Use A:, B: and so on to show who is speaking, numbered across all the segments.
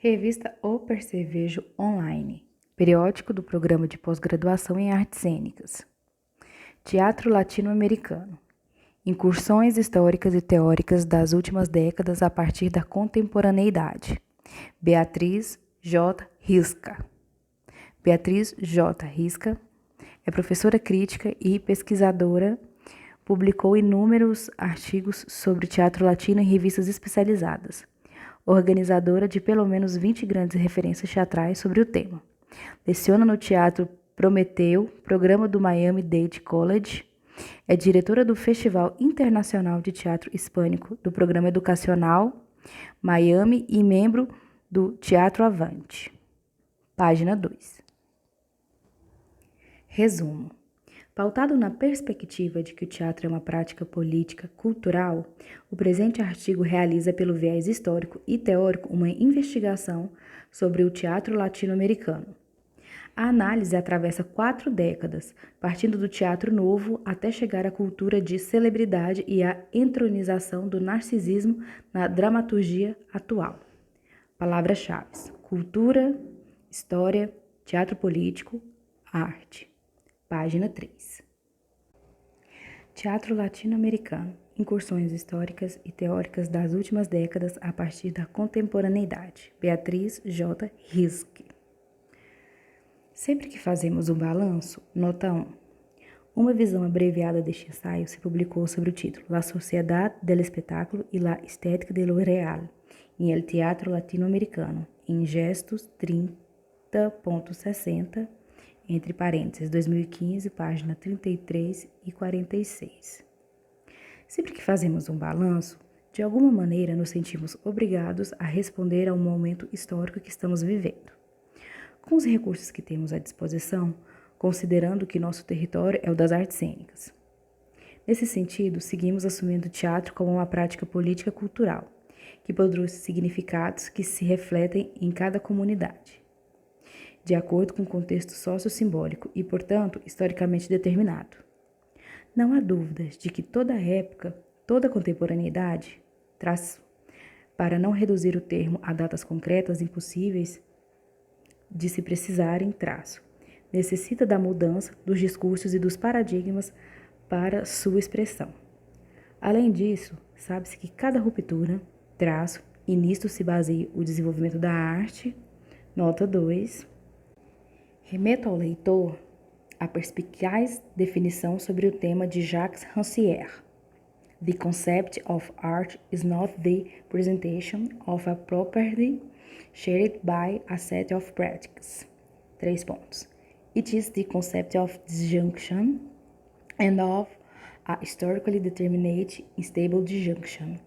A: Revista O Percevejo Online, periódico do Programa de Pós-Graduação em Artes Cênicas. Teatro Latino-Americano, incursões históricas e teóricas das últimas décadas a partir da contemporaneidade. Beatriz J. Risca. Beatriz J. Risca é professora crítica e pesquisadora, publicou inúmeros artigos sobre teatro latino em revistas especializadas, organizadora de pelo menos 20 grandes referências teatrais sobre o tema. Leciona no Teatro Prometeu, programa do Miami-Dade College, é diretora do Festival Internacional de Teatro Hispânico do Programa Educacional Miami e membro do Teatro Avante. Página 2. Resumo. Pautado na perspectiva de que o teatro é uma prática política cultural, o presente artigo realiza pelo viés histórico e teórico uma investigação sobre o teatro latino-americano. A análise atravessa 4 décadas, partindo do teatro novo até chegar à cultura de celebridade e à entronização do narcisismo na dramaturgia atual. Palavras-chave: cultura, história, teatro político, arte. Página 3. Teatro latino-americano, incursões históricas e teóricas das últimas décadas a partir da contemporaneidade. Beatriz J. Risque. Sempre que fazemos um balanço, nota 1. Uma visão abreviada deste ensaio se publicou sobre o título La Sociedad del Espectáculo y la Estética de lo Real em el Teatro Latino-Americano, em Gestos 30.60, entre parênteses, 2015, página 33 e 46. Sempre que fazemos um balanço, de alguma maneira nos sentimos obrigados a responder ao momento histórico que estamos vivendo. Com os recursos que temos à disposição, considerando que nosso território é o das artes cênicas. Nesse sentido, seguimos assumindo o teatro como uma prática política cultural, que produz significados que se refletem em cada comunidade, de acordo com o contexto socio-simbólico e, portanto, historicamente determinado. Não há dúvidas de que toda época, toda contemporaneidade, para não reduzir o termo a datas concretas impossíveis de se precisarem, necessita da mudança dos discursos e dos paradigmas para sua expressão. Além disso, sabe-se que cada ruptura, e nisto se baseia o desenvolvimento da arte, nota 2, remeto ao leitor a perspicaz definição sobre o tema de Jacques Rancière. The concept of art is not the presentation of a property shared by a set of practices. 3 pontos. It is the concept of disjunction and of a historically determinate unstable disjunction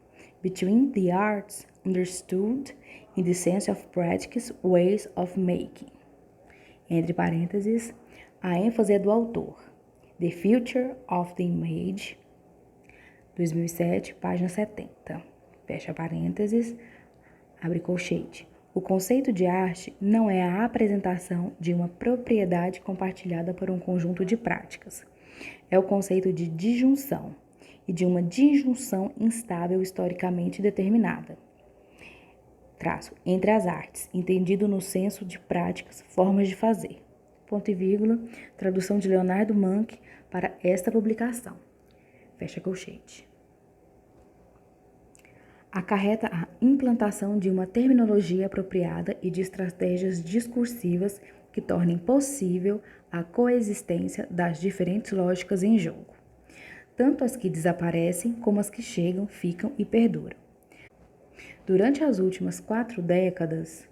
A: between the arts understood in the sense of practice ways of making. Entre parênteses, a ênfase é do autor. The Future of the Image, 2007, página 70. Fecha parênteses, abre colchete. O conceito de arte não é a apresentação de uma propriedade compartilhada por um conjunto de práticas. É o conceito de disjunção e de uma disjunção instável historicamente determinada. Entre as artes, entendido no senso de práticas, formas de fazer. Ponto e vírgula, tradução de Leonardo Manck para esta publicação. Fecha colchete. Acarreta a implantação de uma terminologia apropriada e de estratégias discursivas que tornem possível a coexistência das diferentes lógicas em jogo, tanto as que desaparecem como as que chegam, ficam e perduram. Durante as últimas 4 décadas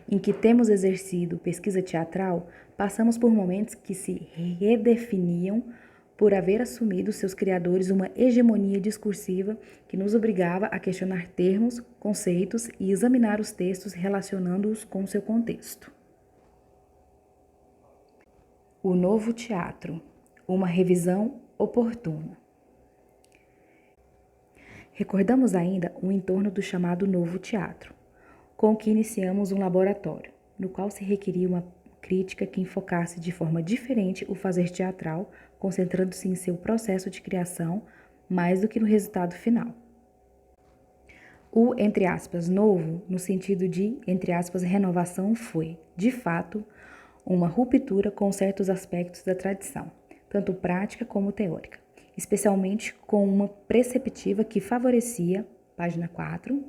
A: em que temos exercido pesquisa teatral, passamos por momentos que se redefiniam por haver assumido seus criadores uma hegemonia discursiva que nos obrigava a questionar termos, conceitos e examinar os textos relacionando-os com seu contexto. O novo teatro, uma revisão oportuna. Recordamos ainda o entorno do chamado novo teatro, com que iniciamos um laboratório, no qual se requeria uma crítica que enfocasse de forma diferente o fazer teatral, concentrando-se em seu processo de criação mais do que no resultado final. O, entre aspas, novo, no sentido de, entre aspas, renovação, foi, de fato, uma ruptura com certos aspectos da tradição, tanto prática como teórica, especialmente com uma preceptiva que favorecia, página 4,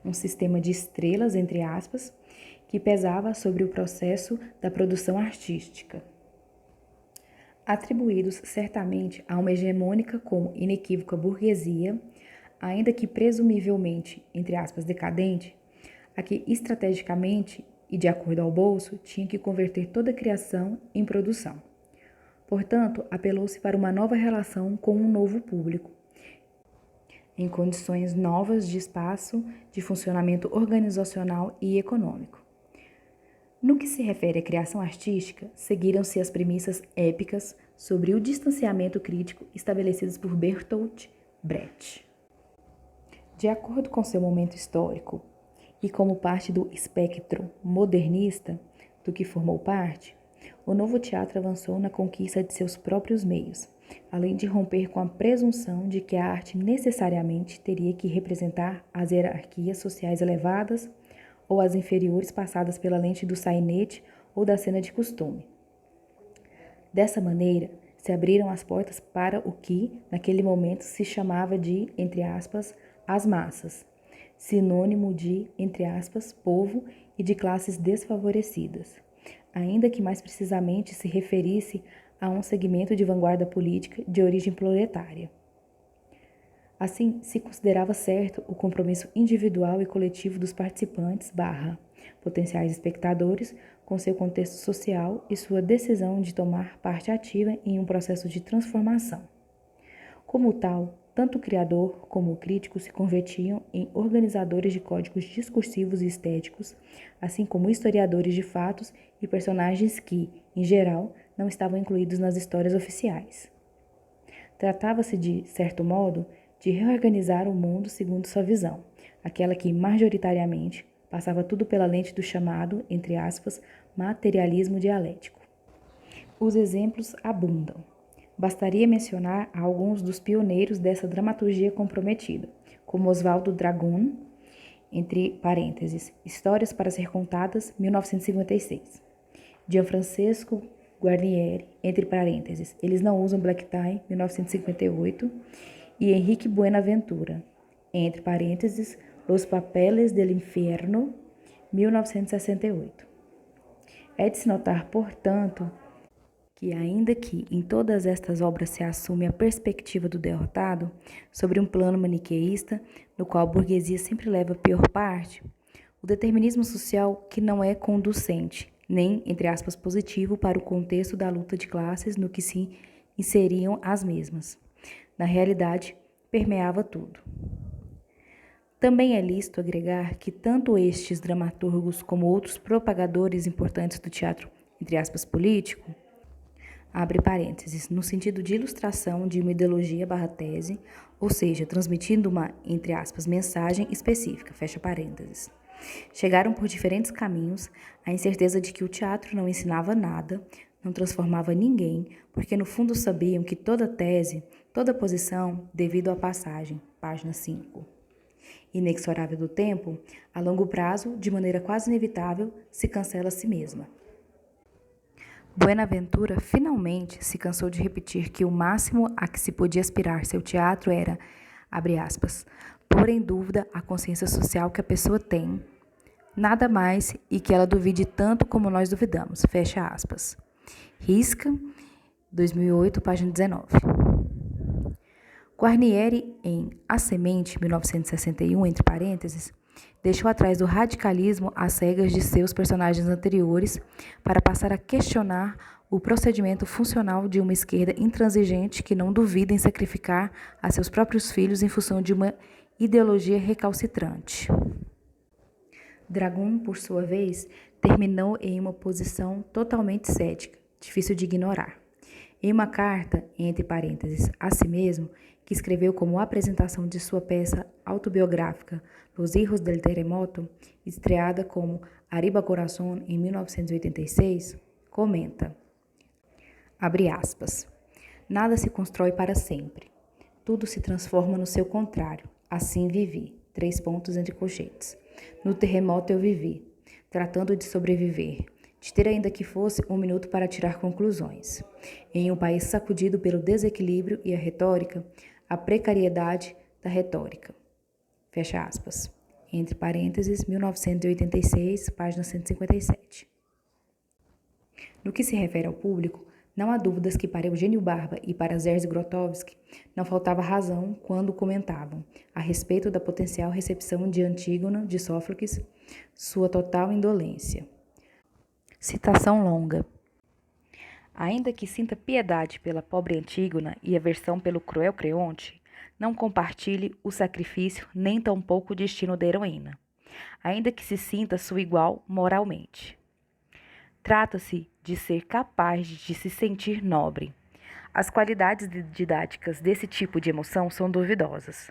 A: um sistema de estrelas, entre aspas, que pesava sobre o processo da produção artística, atribuídos certamente a uma hegemônica como inequívoca burguesia, ainda que presumivelmente, entre aspas, decadente, a que estrategicamente e de acordo ao bolso tinha que converter toda a criação em produção. Portanto, apelou-se para uma nova relação com um novo público, em condições novas de espaço, de funcionamento organizacional e econômico. No que se refere à criação artística, seguiram-se as premissas épicas sobre o distanciamento crítico estabelecidas por Bertolt Brecht. De acordo com seu momento histórico e como parte do espectro modernista do que formou parte, o novo teatro avançou na conquista de seus próprios meios, além de romper com a presunção de que a arte necessariamente teria que representar as hierarquias sociais elevadas ou as inferiores passadas pela lente do sainete ou da cena de costume. Dessa maneira, se abriram as portas para o que, naquele momento, se chamava de, entre aspas, as massas, sinônimo de, entre aspas, povo e de classes desfavorecidas, ainda que mais precisamente se referisse a um segmento de vanguarda política de origem proletária. Assim, se considerava certo o compromisso individual e coletivo dos participantes potenciais espectadores com seu contexto social e sua decisão de tomar parte ativa em um processo de transformação. Como tal, tanto o criador como o crítico se convertiam em organizadores de códigos discursivos e estéticos, assim como historiadores de fatos e personagens que, em geral, não estavam incluídos nas histórias oficiais. Tratava-se, de certo modo, de reorganizar o mundo segundo sua visão, aquela que, majoritariamente, passava tudo pela lente do chamado, entre aspas, materialismo dialético. Os exemplos abundam. Bastaria mencionar alguns dos pioneiros dessa dramaturgia comprometida, como Oswaldo Dragun, entre parênteses, Histórias para ser contadas, 1956. Gianfrancesco Guarnieri, entre parênteses, Eles não usam black tie, 1958. E Henrique Buenaventura, entre parênteses, Los Papeles del Infierno, 1968. É de se notar, portanto, que ainda que em todas estas obras se assume a perspectiva do derrotado, sobre um plano maniqueísta, no qual a burguesia sempre leva a pior parte, o determinismo social que não é conducente, nem, entre aspas, positivo para o contexto da luta de classes no que se inseriam as mesmas. Na realidade, permeava tudo. Também é lícito agregar que tanto estes dramaturgos como outros propagadores importantes do teatro, entre aspas, político, abre parênteses, no sentido de ilustração de uma ideologia tese, ou seja, transmitindo uma, entre aspas, mensagem específica, fecha parênteses. Chegaram por diferentes caminhos à incerteza de que o teatro não ensinava nada, não transformava ninguém, porque no fundo sabiam que toda tese, toda posição, devido à passagem, página 5. Inexorável do tempo, a longo prazo, de maneira quase inevitável, se cancela a si mesma. Buenaventura finalmente se cansou de repetir que o máximo a que se podia aspirar seu teatro era, abre aspas, pôr em dúvida a consciência social que a pessoa tem, nada mais e que ela duvide tanto como nós duvidamos, fecha aspas. Risca, 2008, página 19. Guarnieri, em A Semente, 1961, entre parênteses, deixou atrás do radicalismo às cegas de seus personagens anteriores para passar a questionar o procedimento funcional de uma esquerda intransigente que não duvida em sacrificar a seus próprios filhos em função de uma ideologia recalcitrante. Dragun, por sua vez, terminou em uma posição totalmente cética, difícil de ignorar. Em uma carta, entre parênteses, a si mesmo, que escreveu como apresentação de sua peça autobiográfica Los Hijos del Terremoto, estreada como Arriba Corazón em 1986, comenta, abre aspas, nada se constrói para sempre. Tudo se transforma no seu contrário, Assim vivi, 3 pontos entre colchetes. No terremoto eu vivi, tratando de sobreviver, de ter ainda que fosse 1 minuto para tirar conclusões. Em um país sacudido pelo desequilíbrio e a retórica, a precariedade da retórica. Fecha aspas. Entre parênteses, 1986, página 157. No que se refere ao público, não há dúvidas que para Eugênio Barba e para Zerzh Grotowski não faltava razão quando comentavam a respeito da potencial recepção de Antígona de Sófocles, sua total indolência. Citação longa. Ainda que sinta piedade pela pobre Antígona e aversão pelo cruel Creonte, não compartilhe o sacrifício nem tampouco o destino da heroína, ainda que se sinta sua igual moralmente. Trata-se de ser capaz de se sentir nobre. As qualidades didáticas desse tipo de emoção são duvidosas.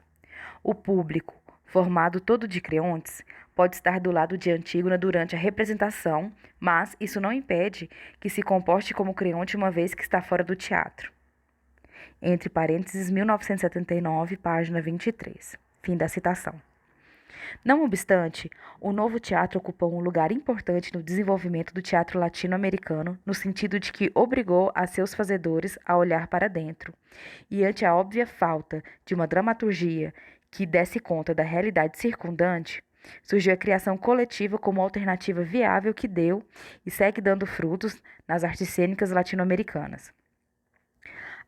A: O público, formado todo de creontes, pode estar do lado de Antígona durante a representação, mas isso não impede que se comporte como creonte uma vez que está fora do teatro. Entre parênteses, 1979, página 23. Fim da citação. Não obstante, o novo teatro ocupou um lugar importante no desenvolvimento do teatro latino-americano, no sentido de que obrigou a seus fazedores a olhar para dentro. E ante a óbvia falta de uma dramaturgia que desse conta da realidade circundante, surgiu a criação coletiva como alternativa viável que deu e segue dando frutos nas artes cênicas latino-americanas.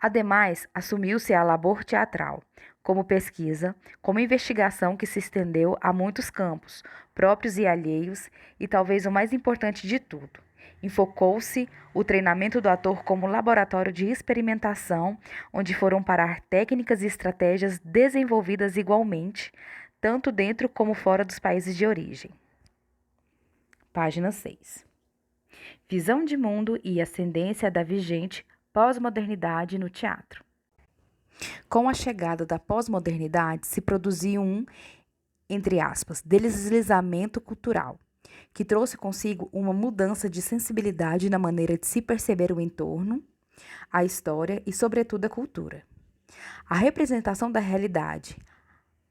A: Ademais, assumiu-se a labor teatral, como pesquisa, como investigação que se estendeu a muitos campos, próprios e alheios, e talvez o mais importante de tudo, enfocou-se o treinamento do ator como laboratório de experimentação, onde foram parar técnicas e estratégias desenvolvidas igualmente, tanto dentro como fora dos países de origem. Página 6. Visão de mundo e ascendência da vigente pós-modernidade no teatro. Com a chegada da pós-modernidade, se produziu entre aspas, deslizamento cultural, que trouxe consigo uma mudança de sensibilidade na maneira de se perceber o entorno, a história e, sobretudo, a cultura. A representação da realidade,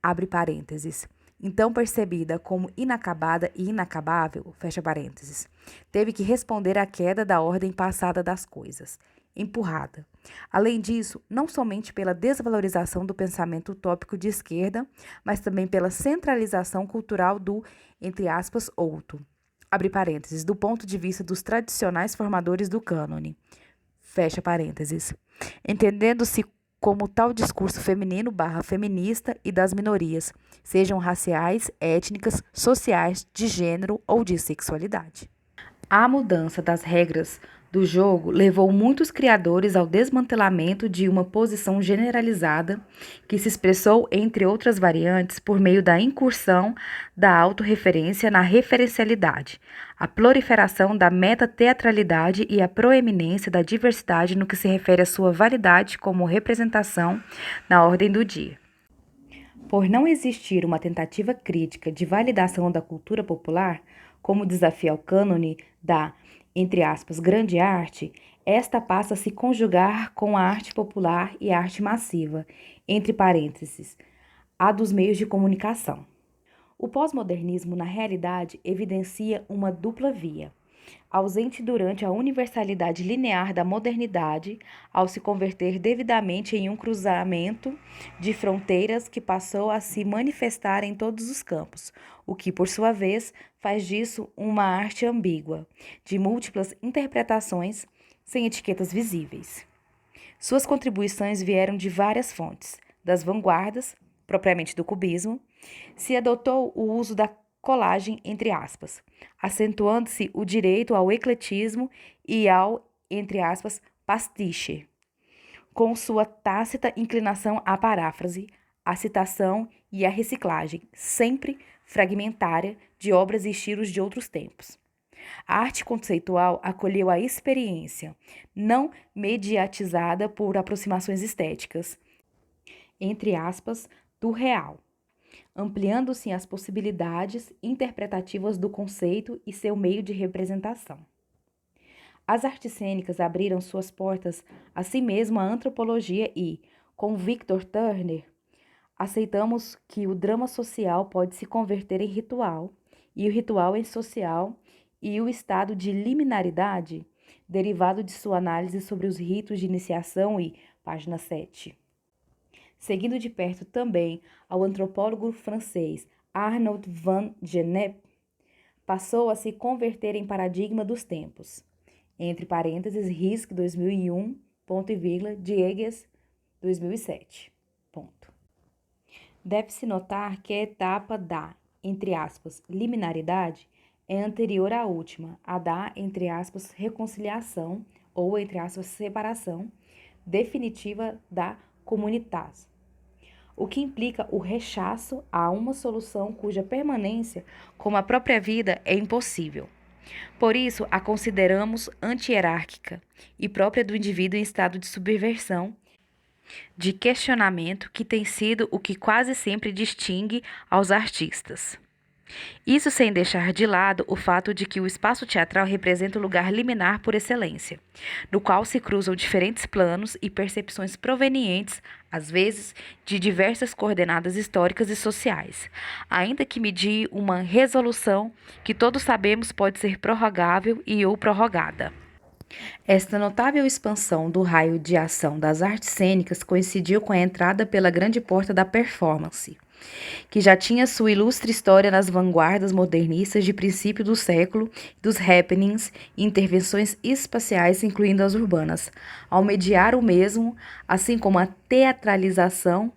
A: abre parênteses, então percebida como inacabada e inacabável, fecha parênteses, teve que responder à queda da ordem passada das coisas, empurrada. Além disso, não somente pela desvalorização do pensamento utópico de esquerda, mas também pela centralização cultural do, entre aspas, outro, abre parênteses, do ponto de vista dos tradicionais formadores do cânone, fecha parênteses, entendendo-se como tal discurso feminino / feminista e das minorias, sejam raciais, étnicas, sociais, de gênero ou de sexualidade. A mudança das regras do jogo levou muitos criadores ao desmantelamento de uma posição generalizada que se expressou, entre outras variantes, por meio da incursão da autorreferência na referencialidade, a proliferação da metateatralidade e a proeminência da diversidade no que se refere à sua validade como representação na ordem do dia. Por não existir uma tentativa crítica de validação da cultura popular, como desafio ao cânone da, entre aspas, grande arte, esta passa a se conjugar com a arte popular e a arte massiva, entre parênteses, a dos meios de comunicação. O pós-modernismo, na realidade, evidencia uma dupla via. Ausente durante a universalidade linear da modernidade, ao se converter devidamente em um cruzamento de fronteiras que passou a se manifestar em todos os campos, o que, por sua vez, faz disso uma arte ambígua, de múltiplas interpretações, sem etiquetas visíveis. Suas contribuições vieram de várias fontes, das vanguardas, propriamente do cubismo, se adotou o uso da colagem, entre aspas, acentuando-se o direito ao ecletismo e ao, entre aspas, pastiche, com sua tácita inclinação à paráfrase, à citação e à reciclagem, sempre fragmentária, de obras e estilos de outros tempos. A arte conceitual acolheu a experiência, não mediatizada por aproximações estéticas, entre aspas, do real, ampliando-se as possibilidades interpretativas do conceito e seu meio de representação. As artes cênicas abriram suas portas a si mesmo à antropologia e, com Victor Turner, aceitamos que o drama social pode se converter em ritual, e o ritual em social, e o estado de liminaridade, derivado de sua análise sobre os ritos de iniciação e página 7. Seguindo de perto também ao antropólogo francês Arnaud van Gennep, passou a se converter em paradigma dos tempos. Entre parênteses, Risk 2001, ponto e vírgula, Diegues 2007. Ponto. Deve-se notar que a etapa da, entre aspas, liminaridade é anterior à última, a da, entre aspas, reconciliação ou, entre aspas, separação definitiva da comunitas, o que implica o rechaço a uma solução cuja permanência, como a própria vida, é impossível. Por isso, a consideramos anti-hierárquica e própria do indivíduo em estado de subversão, de questionamento, que tem sido o que quase sempre distingue aos artistas. Isso sem deixar de lado o fato de que o espaço teatral representa o lugar liminar por excelência, no qual se cruzam diferentes planos e percepções provenientes, às vezes, de diversas coordenadas históricas e sociais, ainda que medie uma resolução que todos sabemos pode ser prorrogável e ou prorrogada. Esta notável expansão do raio de ação das artes cênicas coincidiu com a entrada pela grande porta da performance, que já tinha sua ilustre história nas vanguardas modernistas de princípio do século, dos happenings e intervenções espaciais, incluindo as urbanas, ao mediar o mesmo, assim como a teatralização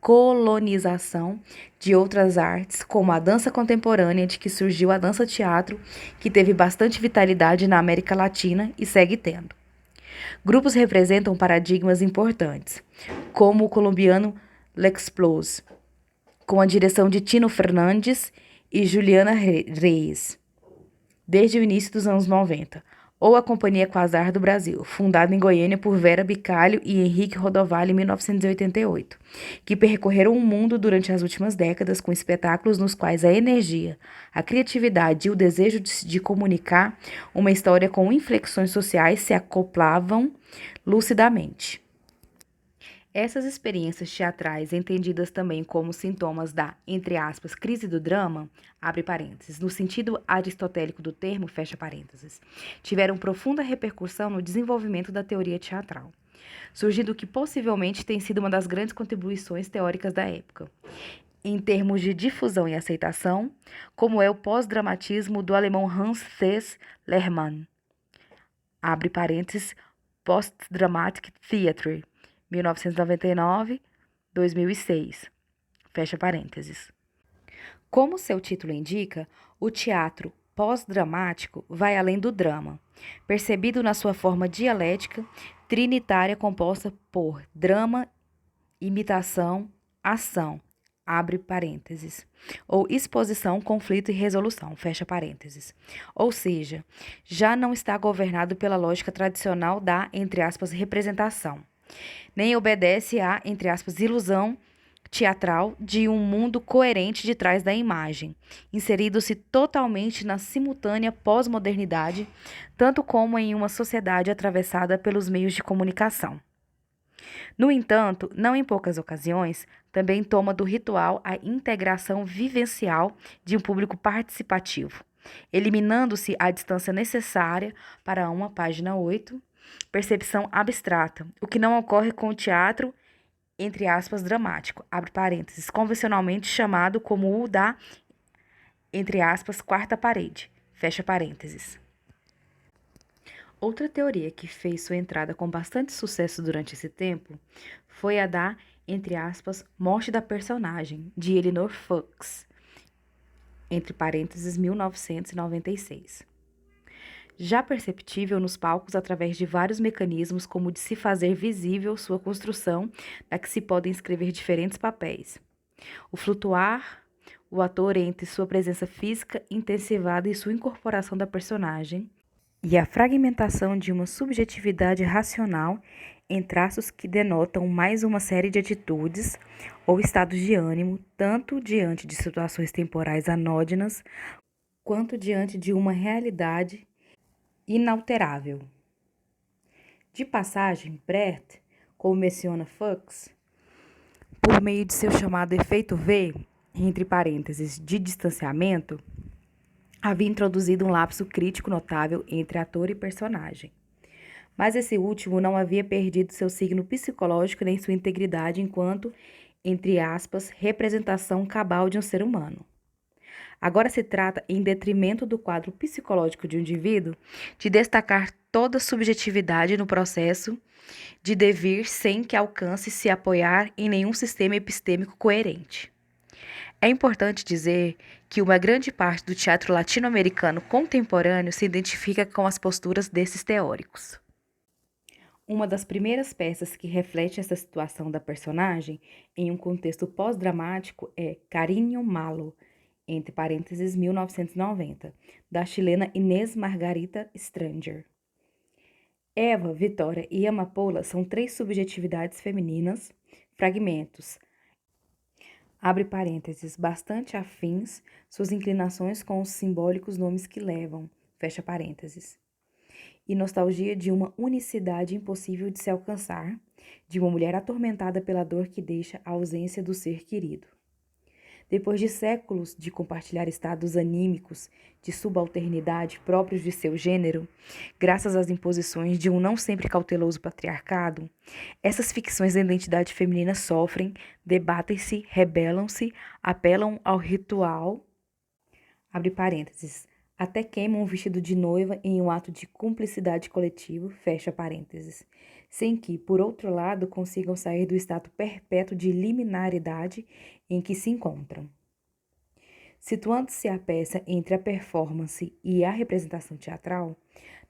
A: colonização de outras artes, como a dança contemporânea, de que surgiu a dança-teatro, que teve bastante vitalidade na América Latina e segue tendo. Grupos representam paradigmas importantes, como o colombiano L'Explose, com a direção de Tino Fernandes e Juliana Reis, desde o início dos anos 90, ou a Companhia Quasar do Brasil, fundada em Goiânia por Vera Bicalho e Henrique Rodovalho em 1988, que percorreram o mundo durante as últimas décadas com espetáculos nos quais a energia, a criatividade e o desejo de comunicar uma história com inflexões sociais se acoplavam lucidamente. Essas experiências teatrais, entendidas também como sintomas da, entre aspas, crise do drama, abre parênteses, no sentido aristotélico do termo, fecha parênteses, tiveram profunda repercussão no desenvolvimento da teoria teatral, surgindo o que possivelmente tem sido uma das grandes contribuições teóricas da época, em termos de difusão e aceitação, como é o pós-dramatismo do alemão Hans Thies Lerman, abre parênteses, Post-Dramatic Theatre, 1999, 2006, fecha parênteses. Como seu título indica, o teatro pós-dramático vai além do drama, percebido na sua forma dialética, trinitária composta por drama, imitação, ação, abre parênteses, ou exposição, conflito e resolução, fecha parênteses. Ou seja, já não está governado pela lógica tradicional da, entre aspas, representação, nem obedece à, entre aspas, ilusão teatral de um mundo coerente de trás da imagem, inserido-se totalmente na simultânea pós-modernidade, tanto como em uma sociedade atravessada pelos meios de comunicação. No entanto, não em poucas ocasiões, também toma do ritual a integração vivencial de um público participativo, eliminando-se a distância necessária para uma página 8, percepção abstrata, o que não ocorre com o teatro, entre aspas, dramático, abre parênteses, convencionalmente chamado como o da, entre aspas, quarta parede, fecha parênteses. Outra teoria que fez sua entrada com bastante sucesso durante esse tempo foi a da, entre aspas, morte da personagem, de Eleanor Fuchs, entre parênteses, 1996. Já perceptível nos palcos através de vários mecanismos como de se fazer visível sua construção, na que se podem escrever diferentes papéis. O flutuar, o ator entre sua presença física intensivada e sua incorporação da personagem, e a fragmentação de uma subjetividade racional em traços que denotam mais uma série de atitudes ou estados de ânimo, tanto diante de situações temporais anódinas, quanto diante de uma realidade inalterável. De passagem, Brecht, como menciona Fuchs, por meio de seu chamado efeito V, entre parênteses, de distanciamento, havia introduzido um lapso crítico notável entre ator e personagem. Mas esse último não havia perdido seu signo psicológico nem sua integridade enquanto, entre aspas, representação cabal de um ser humano. Agora se trata, em detrimento do quadro psicológico de um indivíduo, de destacar toda subjetividade no processo de devir sem que alcance se apoiar em nenhum sistema epistêmico coerente. É importante dizer que uma grande parte do teatro latino-americano contemporâneo se identifica com as posturas desses teóricos. Uma das primeiras peças que reflete essa situação da personagem em um contexto pós-dramático é Cariño Malo, entre parênteses 1990, da chilena Inês Margarita Stranger. Eva, Vitória e Amapola são três subjetividades femininas, fragmentos, abre parênteses, bastante afins, suas inclinações com os simbólicos nomes que levam, fecha parênteses, e nostalgia de uma unicidade impossível de se alcançar, de uma mulher atormentada pela dor que deixa a ausência do ser querido. Depois de séculos de compartilhar estados anímicos de subalternidade próprios de seu gênero, graças às imposições de um não sempre cauteloso patriarcado, essas ficções da identidade feminina sofrem, debatem-se, rebelam-se, apelam ao ritual, abre parênteses, até queimam um vestido de noiva em um ato de cumplicidade coletivo, fecha parênteses, sem que, por outro lado, consigam sair do estado perpétuo de liminaridade em que se encontram. Situando-se a peça entre a performance e a representação teatral,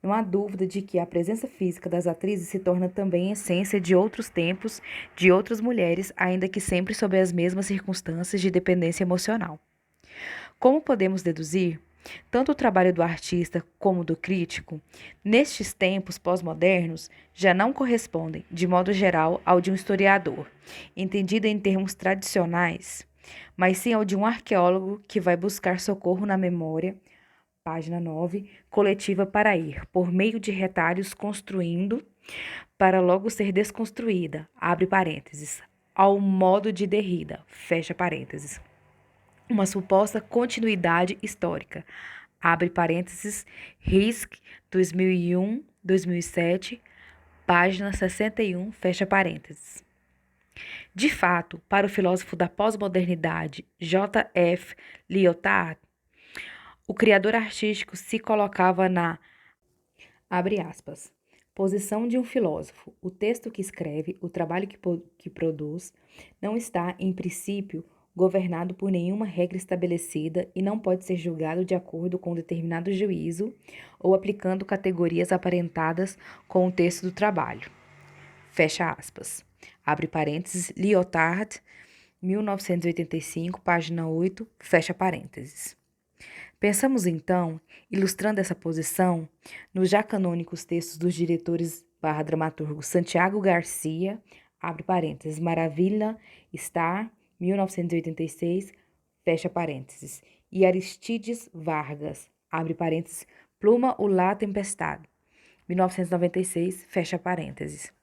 A: não há dúvida de que a presença física das atrizes se torna também essência de outros tempos, de outras mulheres, ainda que sempre sob as mesmas circunstâncias de dependência emocional. Como podemos deduzir, tanto o trabalho do artista como do crítico, nestes tempos pós-modernos, já não correspondem, de modo geral, ao de um historiador, entendido em termos tradicionais, mas sim ao de um arqueólogo que vai buscar socorro na memória, página 9, coletiva para ir, por meio de retalhos, construindo, para logo ser desconstruída, abre parênteses, ao modo de Derrida, fecha parênteses. Uma suposta continuidade histórica, abre parênteses, Risk, 2001, 2007, página 61, fecha parênteses. De fato, para o filósofo da pós-modernidade, J.F. Lyotard, o criador artístico se colocava na, abre aspas, posição de um filósofo. O texto que escreve, o trabalho que produz, não está, em princípio, governado por nenhuma regra estabelecida e não pode ser julgado de acordo com determinado juízo ou aplicando categorias aparentadas com o texto do trabalho. Fecha aspas. Abre parênteses, Lyotard, 1985, página 8, fecha parênteses. Pensamos então, ilustrando essa posição, nos já canônicos textos dos diretores / dramaturgos Santiago Garcia, abre parênteses, Maravilha está 1986, fecha parênteses, e Aristides Vargas, abre parênteses, Pluma o La Tempestade, 1996, fecha parênteses.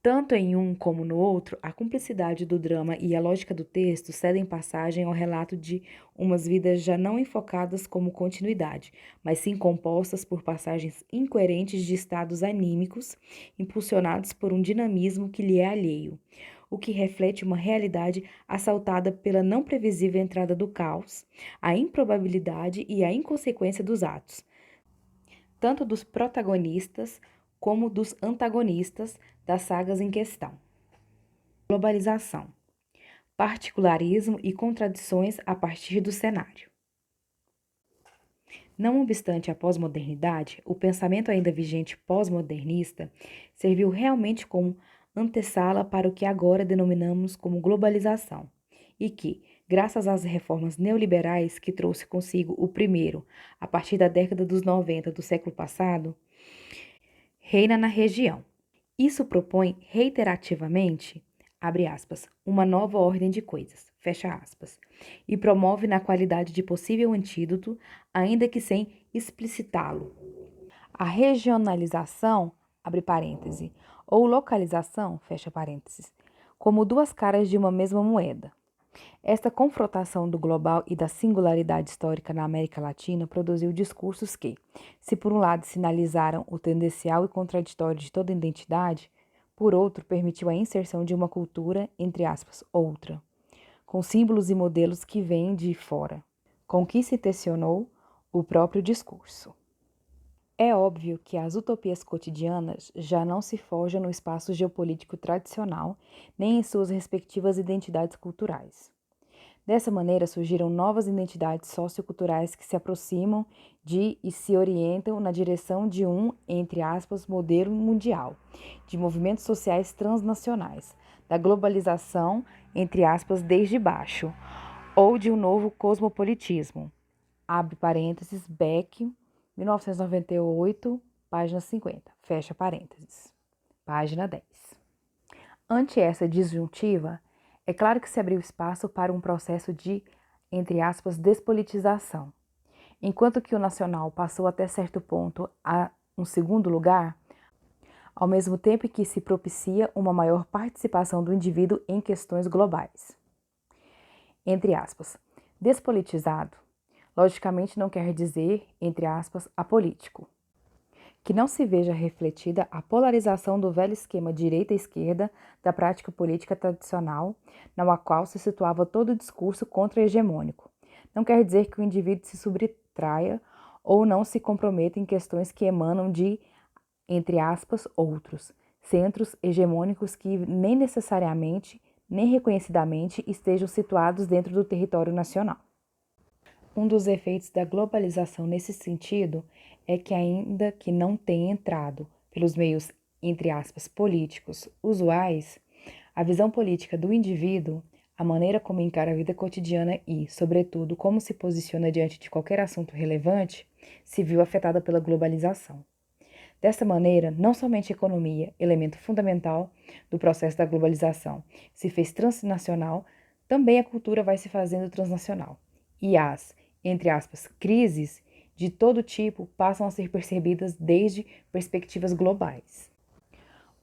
A: Tanto em um como no outro, a cumplicidade do drama e a lógica do texto cedem passagem ao relato de umas vidas já não enfocadas como continuidade, mas sim compostas por passagens incoerentes de estados anímicos, impulsionados por um dinamismo que lhe é alheio, o que reflete uma realidade assaltada pela não previsível entrada do caos, a improbabilidade e a inconsequência dos atos, tanto dos protagonistas como dos antagonistas das sagas em questão. Globalização, particularismo e contradições a partir do cenário. Não obstante a pós-modernidade, o pensamento ainda vigente pós-modernista serviu realmente como antessala para o que agora denominamos como globalização, e que, graças às reformas neoliberais que trouxe consigo o primeiro, a partir da década dos 90 do século passado, reina na região. Isso propõe reiterativamente, abre aspas, uma nova ordem de coisas, fecha aspas, e promove na qualidade de possível antídoto, ainda que sem explicitá-lo, a regionalização, abre parêntese, ou localização, fecha parênteses, como duas caras de uma mesma moeda. Esta confrontação do global e da singularidade histórica na América Latina produziu discursos que, se por um lado sinalizaram o tendencial e contraditório de toda identidade, por outro permitiu a inserção de uma cultura, entre aspas, outra, com símbolos e modelos que vêm de fora, com que se tensionou o próprio discurso. É óbvio que as utopias cotidianas já não se forjam no espaço geopolítico tradicional, nem em suas respectivas identidades culturais. Dessa maneira, surgiram novas identidades socioculturais que se aproximam de e se orientam na direção de um, entre aspas, modelo mundial, de movimentos sociais transnacionais, da globalização, entre aspas, desde baixo, ou de um novo cosmopolitismo. Abre parênteses, Beck, 1998, página 50, fecha parênteses, página 10. Ante essa disjuntiva, é claro que se abriu espaço para um processo de, entre aspas, despolitização. Enquanto que o nacional passou até certo ponto a um segundo lugar, ao mesmo tempo que se propicia uma maior participação do indivíduo em questões globais. Entre aspas, despolitizado, logicamente não quer dizer, entre aspas, apolítico. Que não se veja refletida a polarização do velho esquema direita-esquerda da prática política tradicional, na qual se situava todo o discurso contra-hegemônico. Não quer dizer que o indivíduo se subtraia ou não se comprometa em questões que emanam de, entre aspas, outros, centros hegemônicos que nem necessariamente, nem reconhecidamente estejam situados dentro do território nacional. Um dos efeitos da globalização nesse sentido é que, ainda que não tenha entrado pelos meios, entre aspas, políticos usuais, a visão política do indivíduo, a maneira como encara a vida cotidiana e, sobretudo, como se posiciona diante de qualquer assunto relevante, se viu afetada pela globalização. Dessa maneira, não somente a economia, elemento fundamental do processo da globalização, se fez transnacional, também a cultura vai se fazendo transnacional. E as, entre aspas, crises de todo tipo passam a ser percebidas desde perspectivas globais.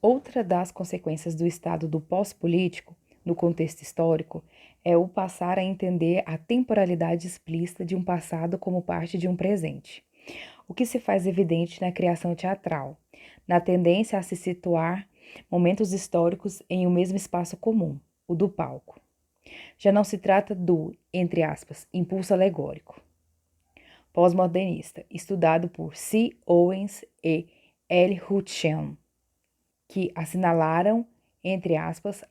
A: Outra das consequências do estado do pós-político, no contexto histórico, é o passar a entender a temporalidade explícita de um passado como parte de um presente, o que se faz evidente na criação teatral, na tendência a se situar momentos históricos em um mesmo espaço comum, o do palco. Já não se trata do, entre aspas, impulso alegórico pós-modernista, estudado por C. Owens e L. Hutchinson, que assinalaram, entre aspas,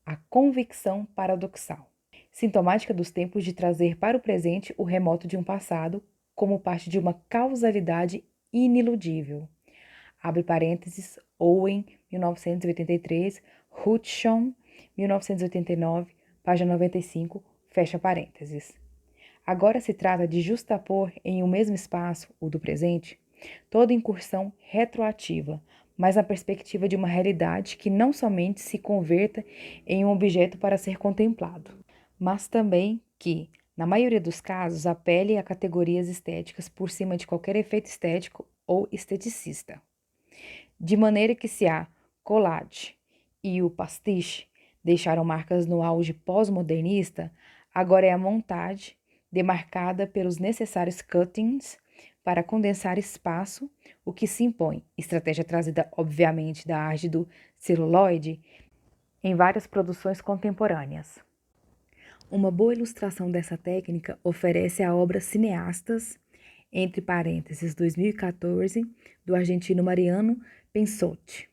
A: a convicção paradoxal, sintomática dos tempos de trazer para o presente o remoto de um passado como parte de uma causalidade iniludível. Abre parênteses, Owen, 1983, Hutchinson, 1989, página 95, fecha parênteses. Agora se trata de justapor em um mesmo espaço, o do presente, toda incursão retroativa, mas na perspectiva de uma realidade que não somente se converta em um objeto para ser contemplado, mas também que, na maioria dos casos, apele a categorias estéticas por cima de qualquer efeito estético ou esteticista. De maneira que se a collage e o pastiche deixaram marcas no auge pós-modernista, agora é a montagem demarcada pelos necessários cuttings para condensar espaço, o que se impõe, estratégia trazida obviamente da arte do celuloide, em várias produções contemporâneas. Uma boa ilustração dessa técnica oferece a obra Cineastas, entre parênteses 2014, do argentino Mariano Pensotti,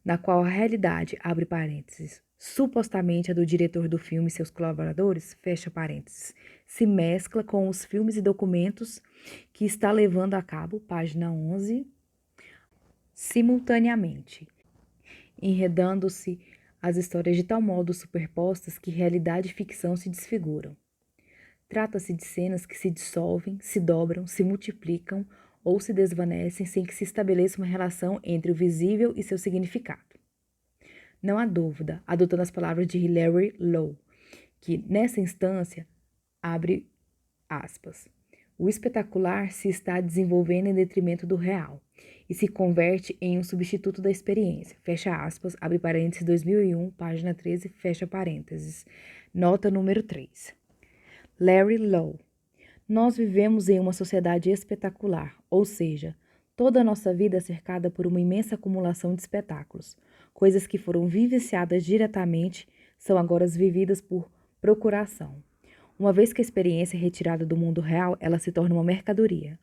A: na qual a realidade, abre parênteses, supostamente a do diretor do filme e seus colaboradores, fecha parênteses, se mescla com os filmes e documentos que está levando a cabo, página 11, simultaneamente, enredando-se as histórias de tal modo superpostas que realidade e ficção se desfiguram. Trata-se de cenas que se dissolvem, se dobram, se multiplicam ou se desvanecem sem que se estabeleça uma relação entre o visível e seu significado. Não há dúvida, adotando as palavras de Hilary Lowe, que, nessa instância, abre aspas, o espetacular se está desenvolvendo em detrimento do real, e se converte em um substituto da experiência. Fecha aspas, abre parênteses, 2001, página 13, fecha parênteses. Nota número 3. Larry Lowe. Nós vivemos em uma sociedade espetacular, ou seja, toda a nossa vida é cercada por uma imensa acumulação de espetáculos. Coisas que foram vivenciadas diretamente são agora vividas por procuração. Uma vez que a experiência é retirada do mundo real, ela se torna uma mercadoria.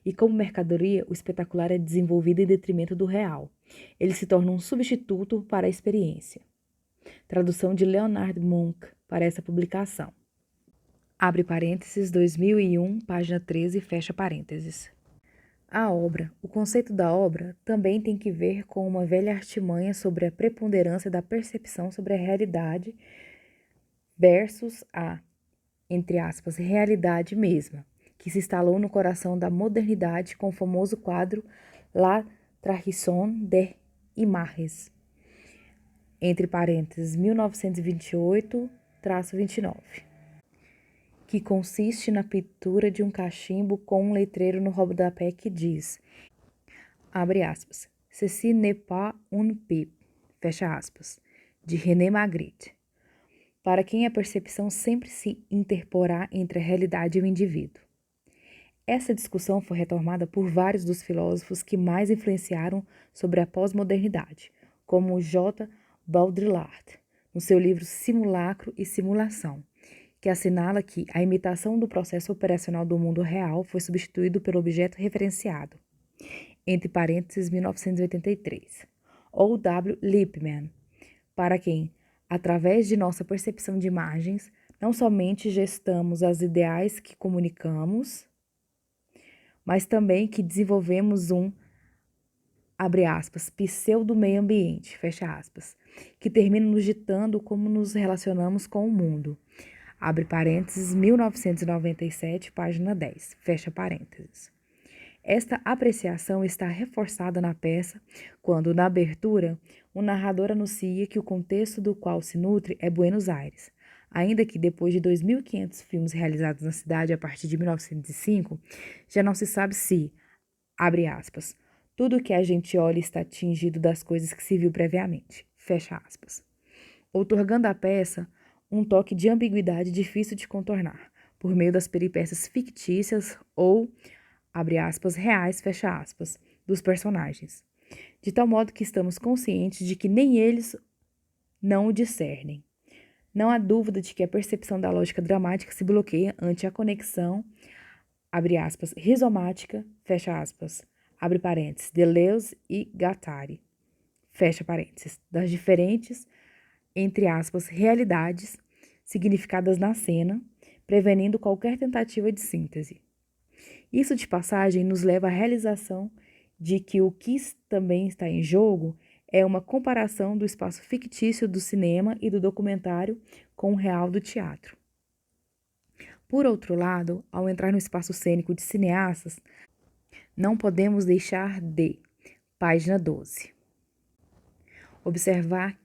A: E como mercadoria, o espetacular é desenvolvido em detrimento do real. Ele se torna um substituto para a experiência. Tradução de Leonard Munch para essa publicação. Abre parênteses, 2001, página 13, fecha parênteses. A obra, o conceito da obra, também tem que ver com uma velha artimanha sobre a preponderância da percepção sobre a realidade versus a, entre aspas, realidade mesma, que se instalou no coração da modernidade com o famoso quadro La Tradición de Imagens, entre parênteses, 1928-29, que consiste na pintura de um cachimbo com um letreiro no rodapé que diz, abre aspas, Ceci n'est pas un pipe, fecha aspas, de René Magritte, para quem a percepção sempre se interporá entre a realidade e o indivíduo. Essa discussão foi retomada por vários dos filósofos que mais influenciaram sobre a pós-modernidade, como J. Baudrillard, no seu livro Simulacro e Simulação, que assinala que a imitação do processo operacional do mundo real foi substituído pelo objeto referenciado, entre parênteses 1983, ou W. Lippmann, para quem, através de nossa percepção de imagens, não somente gestamos as ideais que comunicamos, mas também que desenvolvemos um, abre aspas, pseudo-meio ambiente, fecha aspas, que termina nos ditando como nos relacionamos com o mundo. Abre parênteses, 1997, página 10, fecha parênteses. Esta apreciação está reforçada na peça quando, na abertura, o narrador anuncia que o contexto do qual se nutre é Buenos Aires, ainda que depois de 2.500 filmes realizados na cidade a partir de 1905, já não se sabe se, abre aspas, tudo o que a gente olha está tingido das coisas que se viu previamente, fecha aspas, outorgando à peça um toque de ambiguidade difícil de contornar, por meio das peripécias fictícias ou, abre aspas, reais, fecha aspas, dos personagens, de tal modo que estamos conscientes de que nem eles não o discernem. Não há dúvida de que a percepção da lógica dramática se bloqueia ante a conexão, abre aspas, rizomática, fecha aspas, abre parênteses, Deleuze e Guattari, fecha parênteses, das diferentes, entre aspas, realidades significadas na cena, prevenindo qualquer tentativa de síntese. Isso, de passagem, nos leva à realização de que o que também está em jogo é uma comparação do espaço fictício do cinema e do documentário com o real do teatro. Por outro lado, ao entrar no espaço cênico de cineastas, não podemos deixar de, página 12, observar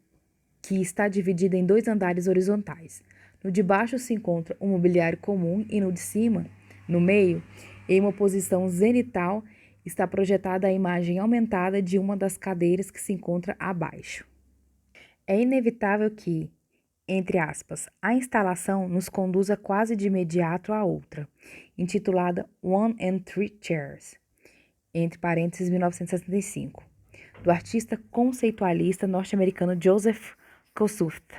A: que está dividida em 2 andares horizontais. No de baixo se encontra um mobiliário comum e no de cima, no meio, em uma posição zenital, está projetada a imagem aumentada de uma das cadeiras que se encontra abaixo. É inevitável que, entre aspas, a instalação nos conduza quase de imediato à outra, intitulada One and Three Chairs, entre parênteses 1965, do artista conceitualista norte-americano Joseph Kosuth.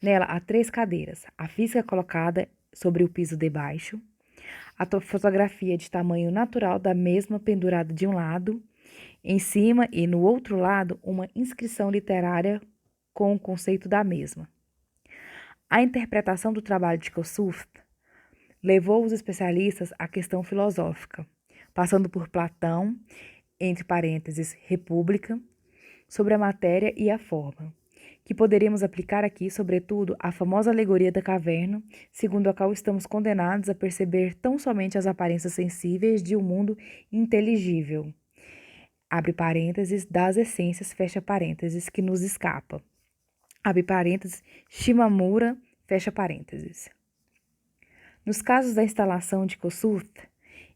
A: Nela há 3 cadeiras, a física colocada sobre o piso de baixo, a fotografia de tamanho natural da mesma pendurada de um lado, em cima e no outro lado uma inscrição literária com o conceito da mesma. A interpretação do trabalho de Kosuth levou os especialistas à questão filosófica, passando por Platão, entre parênteses, República, sobre a matéria e a forma, que poderíamos aplicar aqui, sobretudo, à famosa alegoria da caverna, segundo a qual estamos condenados a perceber tão somente as aparências sensíveis de um mundo inteligível, abre parênteses, das essências, fecha parênteses, que nos escapa, abre parênteses, Shimamura, fecha parênteses. Nos casos da instalação de Kosuth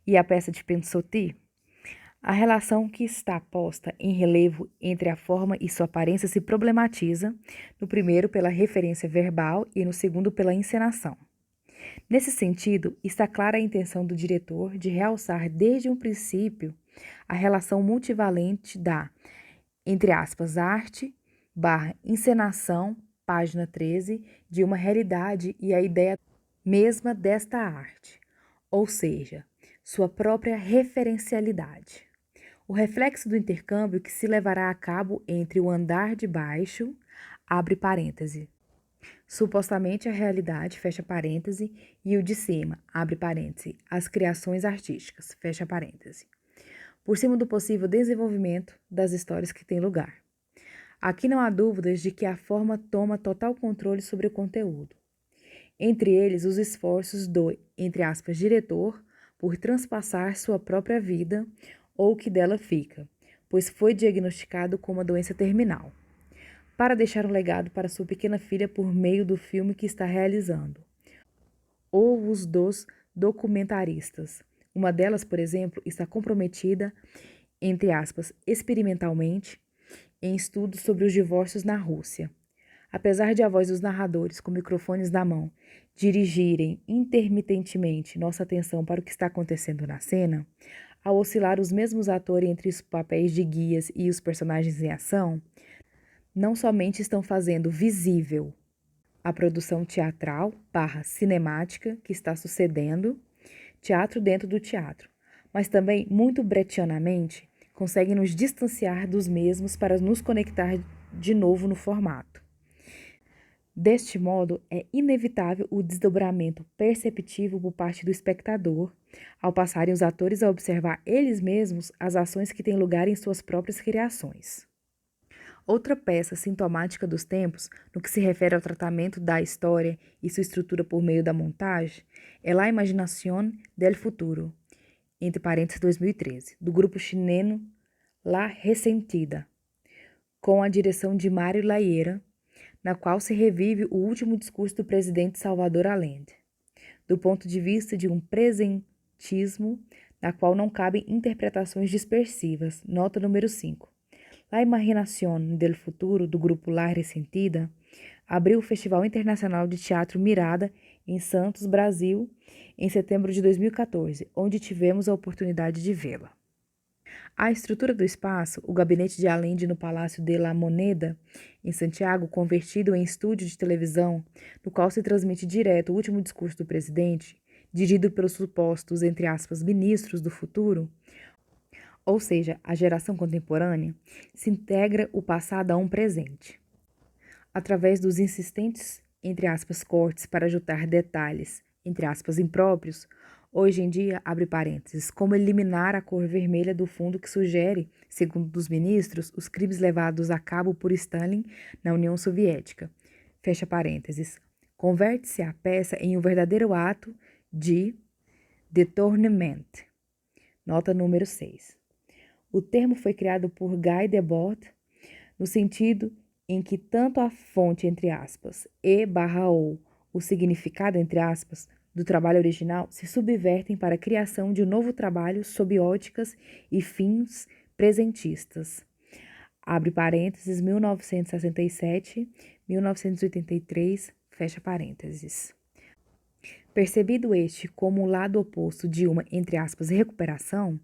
A: e a peça de Pensoty, A relação que está posta em relevo entre a forma e sua aparência se problematiza, no primeiro pela referência verbal e no segundo pela encenação. Nesse sentido, está clara a intenção do diretor de realçar desde um princípio a relação multivalente da, entre aspas, arte barra encenação, página 13, de uma realidade e a ideia mesma desta arte, ou seja, sua própria referencialidade. O reflexo do intercâmbio que se levará a cabo entre o andar de baixo, abre parêntese, supostamente a realidade, fecha parêntese, e o de cima, abre parêntese, as criações artísticas, fecha parêntese, por cima do possível desenvolvimento das histórias que têm lugar. Aqui não há dúvidas de que a forma toma total controle sobre o conteúdo. Entre eles, os esforços do, entre aspas, diretor por transpassar sua própria vida ou o que dela fica, pois foi diagnosticado com uma doença terminal, para deixar um legado para sua pequena filha por meio do filme que está realizando, ou os dos documentaristas. Uma delas, por exemplo, está comprometida, entre aspas, experimentalmente, em estudos sobre os divórcios na Rússia. Apesar de a voz dos narradores, com microfones na mão, dirigirem intermitentemente nossa atenção para o que está acontecendo na cena, ao oscilar os mesmos atores entre os papéis de guias e os personagens em ação, não somente estão fazendo visível a produção teatral barra cinemática que está sucedendo, teatro dentro do teatro, mas também, muito brechtianamente, conseguem nos distanciar dos mesmos para nos conectar de novo no formato. Deste modo, é inevitável o desdobramento perceptível por parte do espectador, ao passarem os atores a observar eles mesmos as ações que têm lugar em suas próprias criações. Outra peça sintomática dos tempos, no que se refere ao tratamento da história e sua estrutura por meio da montagem, é La Imaginación del Futuro, entre parênteses 2013, do grupo chileno La Resentida, com a direção de Mário Laieira, na qual se revive o último discurso do presidente Salvador Allende, do ponto de vista de um presentismo na qual não cabem interpretações dispersivas. Nota número 5. La Imaginación del Futuro, do grupo La Resentida, abriu o Festival Internacional de Teatro Mirada em Santos, Brasil, em setembro de 2014, onde tivemos a oportunidade de vê-la. A estrutura do espaço, o gabinete de Allende no Palácio de la Moneda, em Santiago, convertido em estúdio de televisão, no qual se transmite direto o último discurso do presidente, dirigido pelos supostos, entre aspas, ministros do futuro, ou seja, a geração contemporânea, se integra o passado a um presente. Através dos insistentes, entre aspas, cortes para juntar detalhes, entre aspas, impróprios, hoje em dia, abre parênteses, como eliminar a cor vermelha do fundo que sugere, segundo os ministros, os crimes levados a cabo por Stalin na União Soviética, fecha parênteses, converte-se a peça em um verdadeiro ato de détournement. Nota número 6. O termo foi criado por Guy Debord no sentido em que tanto a fonte, entre aspas, e/ou o significado, entre aspas, do trabalho original se subvertem para a criação de um novo trabalho sob óticas e fins presentistas. Abre parênteses, 1967, 1983, fecha parênteses. Percebido este como o lado oposto de uma, entre aspas, recuperação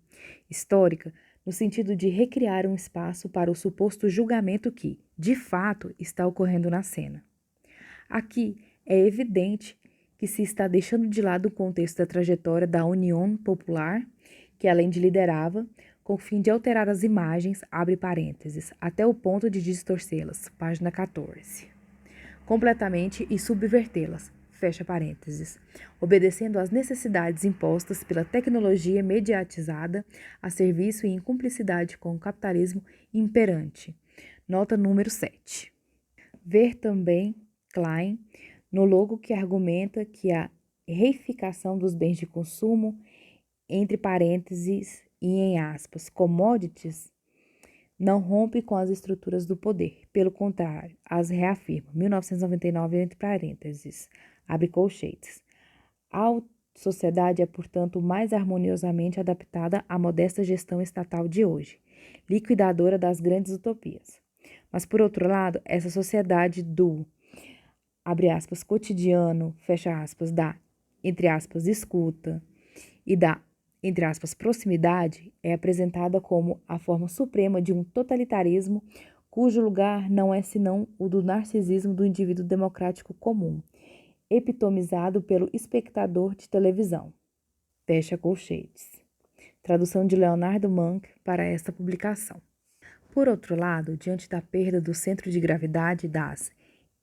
A: histórica, no sentido de recriar um espaço para o suposto julgamento que, de fato, está ocorrendo na cena. Aqui é evidente que se está deixando de lado o contexto da trajetória da União Popular, que Allende liderava, com o fim de alterar as imagens, abre parênteses, até o ponto de distorcê-las, página 14, completamente e subvertê-las, fecha parênteses, obedecendo às necessidades impostas pela tecnologia mediatizada a serviço e em cumplicidade com o capitalismo imperante. Nota número 7. Ver também Klein no logo que argumenta que a reificação dos bens de consumo, entre parênteses e em aspas, commodities, não rompe com as estruturas do poder, pelo contrário, as reafirma. 1999, entre parênteses, abre colchetes. sociedade é, portanto, mais harmoniosamente adaptada à modesta gestão estatal de hoje, liquidadora das grandes utopias. Mas, por outro lado, essa sociedade do, abre aspas, cotidiano, fecha aspas, da, entre aspas, escuta e da, entre aspas, proximidade, é apresentada como a forma suprema de um totalitarismo cujo lugar não é senão o do narcisismo do indivíduo democrático comum, epitomizado pelo espectador de televisão. Fecha colchetes. Tradução de Leonardo Mank para esta publicação. Por outro lado, diante da perda do centro de gravidade das,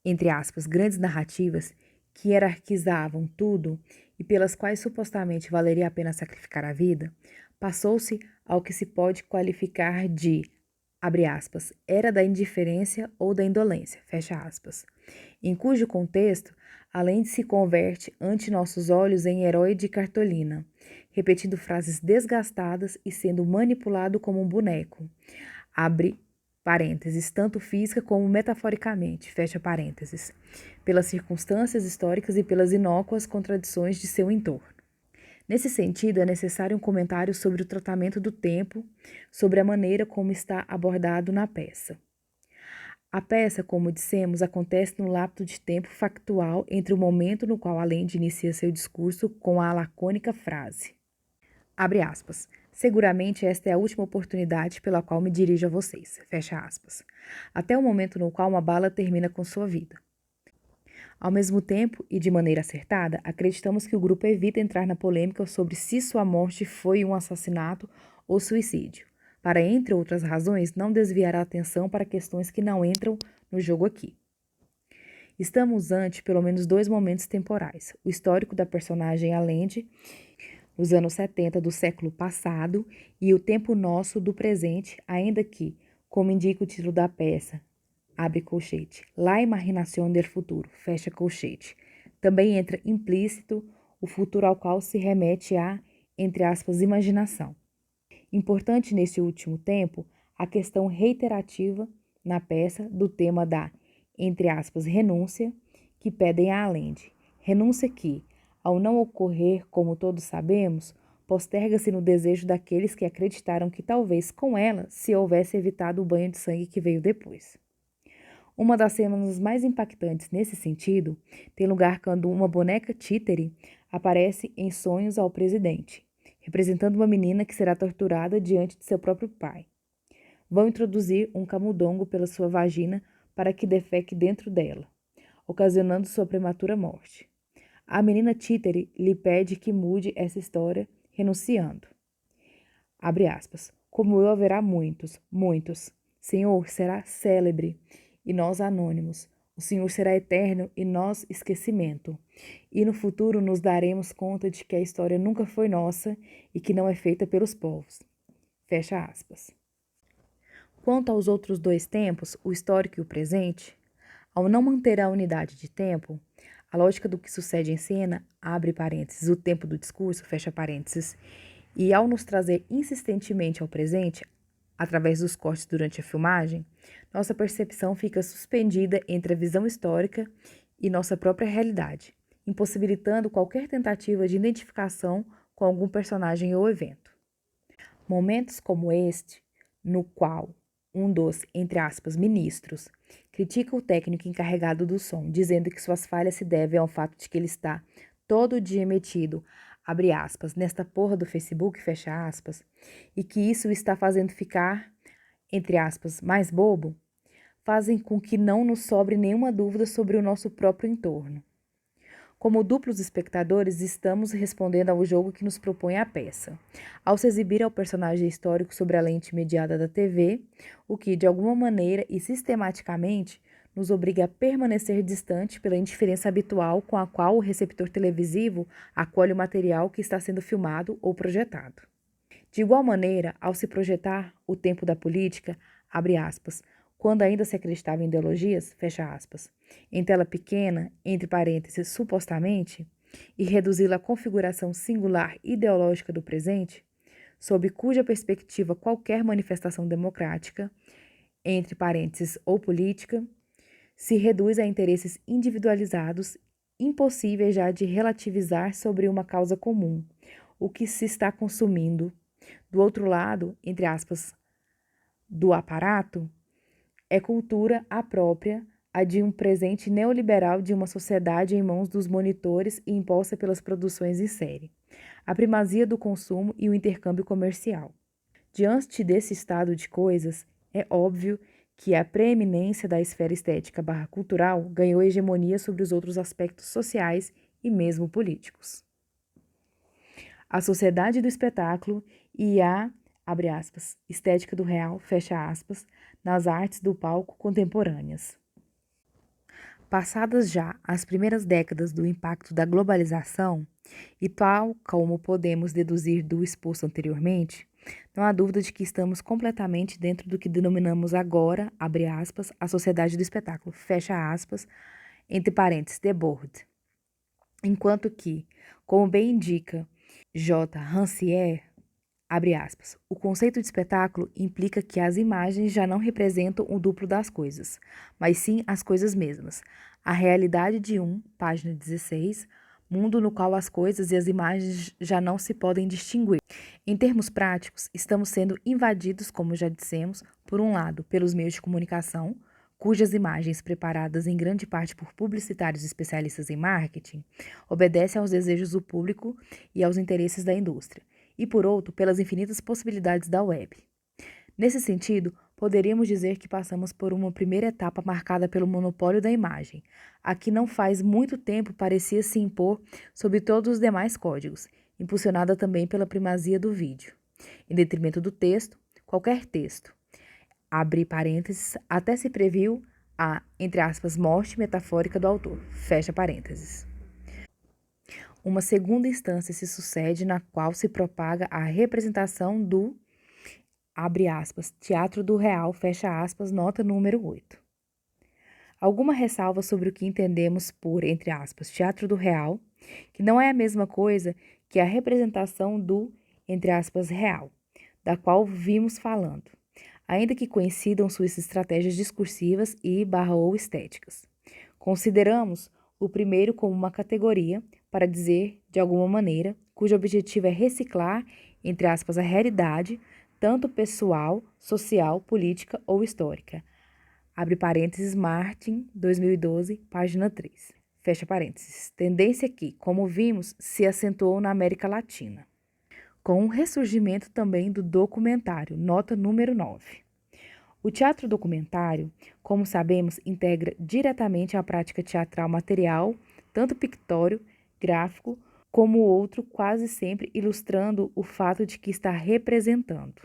A: entre aspas, grandes narrativas que hierarquizavam tudo e pelas quais supostamente valeria a pena sacrificar a vida, passou-se ao que se pode qualificar de, abre aspas, era da indiferença ou da indolência, fecha aspas, em cujo contexto, além de se converte ante nossos olhos em herói de cartolina, repetindo frases desgastadas e sendo manipulado como um boneco, abre parênteses, tanto física como metaforicamente, fecha parênteses, pelas circunstâncias históricas e pelas inócuas contradições de seu entorno. Nesse sentido, é necessário um comentário sobre o tratamento do tempo, sobre a maneira como está abordado na peça. A peça, como dissemos, acontece no lapso de tempo factual entre o momento no qual Allende inicia seu discurso com a lacônica frase, abre aspas, seguramente esta é a última oportunidade pela qual me dirijo a vocês, fecha aspas, até o momento no qual uma bala termina com sua vida. Ao mesmo tempo, e de maneira acertada, acreditamos que o grupo evita entrar na polêmica sobre se sua morte foi um assassinato ou suicídio, para, entre outras razões, não desviar a atenção para questões que não entram no jogo aqui. Estamos ante pelo menos dois momentos temporais, o histórico da personagem Allende, nos anos 70 do século passado, e o tempo nosso do presente, ainda que, como indica o título da peça, abre colchete, La imaginación del futuro, fecha colchete, também entra implícito o futuro ao qual se remete a, entre aspas, imaginação. Importante nesse último tempo, a questão reiterativa na peça do tema da, entre aspas, renúncia, que pedem a Allende. Renúncia que, ao não ocorrer como todos sabemos, posterga-se no desejo daqueles que acreditaram que talvez com ela se houvesse evitado o banho de sangue que veio depois. Uma das cenas mais impactantes nesse sentido tem lugar quando uma boneca títere aparece em sonhos ao presidente, representando uma menina que será torturada diante de seu próprio pai. Vão introduzir um camundongo pela sua vagina para que defeque dentro dela, ocasionando sua prematura morte. A menina títere lhe pede que mude essa história, renunciando. Abre aspas. Como eu haverá muitos, muitos. Senhor será célebre e nós anônimos. O Senhor será eterno e nós esquecimento. E no futuro nos daremos conta de que a história nunca foi nossa e que não é feita pelos povos. Fecha aspas. Quanto aos outros dois tempos, o histórico e o presente, ao não manter a unidade de tempo, a lógica do que sucede em cena, abre parênteses, o tempo do discurso, fecha parênteses, e ao nos trazer insistentemente ao presente, através dos cortes durante a filmagem, nossa percepção fica suspendida entre a visão histórica e nossa própria realidade, impossibilitando qualquer tentativa de identificação com algum personagem ou evento. Momentos como este, no qual um dos, entre aspas, ministros, critica o técnico encarregado do som, dizendo que suas falhas se devem ao fato de que ele está todo dia metido, abre aspas, nesta porra do Facebook, fecha aspas, e que isso o está fazendo ficar, entre aspas, mais bobo, fazem com que não nos sobre nenhuma dúvida sobre o nosso próprio entorno. Como duplos espectadores, estamos respondendo ao jogo que nos propõe a peça, ao se exibir ao personagem histórico sobre a lente imediata da TV, o que, de alguma maneira e sistematicamente, nos obriga a permanecer distante pela indiferença habitual com a qual o receptor televisivo acolhe o material que está sendo filmado ou projetado. De igual maneira, ao se projetar o tempo da política, abre aspas, quando ainda se acreditava em ideologias, fecha aspas, em tela pequena, entre parênteses, supostamente, e reduzi-la à configuração singular ideológica do presente, sob cuja perspectiva qualquer manifestação democrática, entre parênteses, ou política, se reduz a interesses individualizados impossíveis já de relativizar sobre uma causa comum, o que se está consumindo. Do outro lado, entre aspas, do aparato, é cultura a própria, a de um presente neoliberal de uma sociedade em mãos dos monitores e imposta pelas produções em série, a primazia do consumo e o intercâmbio comercial. Diante desse estado de coisas, é óbvio que a preeminência da esfera estética barra cultural ganhou hegemonia sobre os outros aspectos sociais e mesmo políticos. A sociedade do espetáculo e a, abre aspas, estética do real, fecha aspas, nas artes do palco contemporâneas. Passadas já as primeiras décadas do impacto da globalização, e tal como podemos deduzir do exposto anteriormente, não há dúvida de que estamos completamente dentro do que denominamos agora, abre aspas, a sociedade do espetáculo, fecha aspas, entre parênteses, Debord. Enquanto que, como bem indica J. Rancière, abre aspas, o conceito de espetáculo implica que as imagens já não representam o duplo das coisas, mas sim as coisas mesmas. A realidade de página 16, mundo no qual as coisas e as imagens já não se podem distinguir. Em termos práticos, estamos sendo invadidos, como já dissemos, por um lado, pelos meios de comunicação, cujas imagens, preparadas em grande parte por publicitários especialistas em marketing, obedecem aos desejos do público e aos interesses da indústria, e por outro, pelas infinitas possibilidades da web. Nesse sentido, poderíamos dizer que passamos por uma primeira etapa marcada pelo monopólio da imagem, a que não faz muito tempo parecia se impor sobre todos os demais códigos, impulsionada também pela primazia do vídeo, em detrimento do texto, qualquer texto. Abre parênteses, até se previu a, entre aspas, morte metafórica do autor, fecha parênteses. Uma segunda instância se sucede na qual se propaga a representação do, abre aspas, teatro do real, fecha aspas, nota número 8. Alguma ressalva sobre o que entendemos por, entre aspas, teatro do real, que não é a mesma coisa que a representação do, entre aspas, real, da qual vimos falando, ainda que coincidam suas estratégias discursivas ou estéticas. Consideramos o primeiro como uma categoria, para dizer, de alguma maneira, cujo objetivo é reciclar, entre aspas, a realidade, tanto pessoal, social, política ou histórica. Abre parênteses, Martin, 2012, página 3. Fecha parênteses. Tendência que, como vimos, se acentuou na América Latina, com o ressurgimento também do documentário, nota número 9. O teatro documentário, como sabemos, integra diretamente a prática teatral material, tanto pictório, gráfico, como o outro, quase sempre ilustrando o fato de que está representando.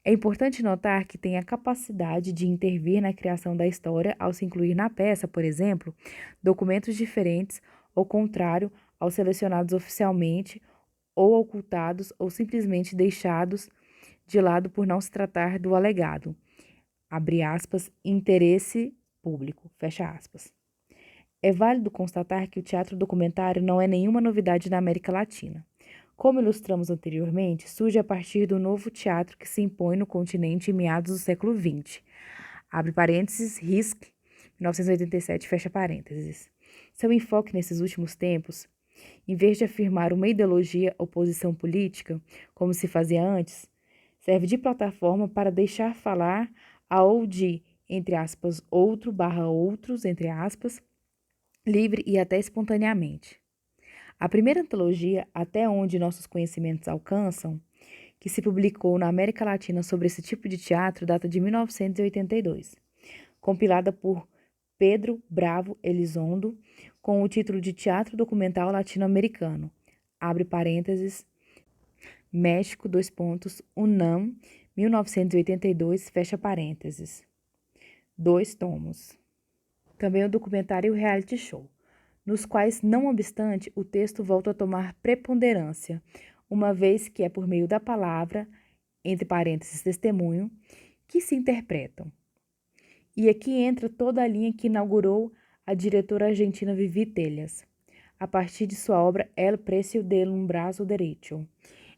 A: É importante notar que tem a capacidade de intervir na criação da história ao se incluir na peça, por exemplo, documentos diferentes, ao contrário, aos selecionados oficialmente, ou ocultados, ou simplesmente deixados de lado por não se tratar do alegado, abre aspas, interesse público, fecha aspas. É válido constatar que o teatro documentário não é nenhuma novidade na América Latina. Como ilustramos anteriormente, surge a partir do novo teatro que se impõe no continente em meados do século XX. Abre parênteses, Risk, 1987, fecha parênteses. Seu enfoque nesses últimos tempos, em vez de afirmar uma ideologia ou posição política, como se fazia antes, serve de plataforma para deixar falar ou de, entre aspas, outros, entre aspas, livre e até espontaneamente. A primeira antologia, até onde nossos conhecimentos alcançam, que se publicou na América Latina sobre esse tipo de teatro, data de 1982, compilada por Pedro Bravo Elizondo, com o título de Teatro Documental Latino-Americano, abre parênteses, México, UNAM, 1982, fecha parênteses. 2 tomos. Também o documentário e o reality show, nos quais, não obstante, o texto volta a tomar preponderância, uma vez que é por meio da palavra, entre parênteses, testemunho, que se interpretam. E aqui entra toda a linha que inaugurou a diretora argentina Vivi Tellas, a partir de sua obra El Precio de un Brazo Derecho,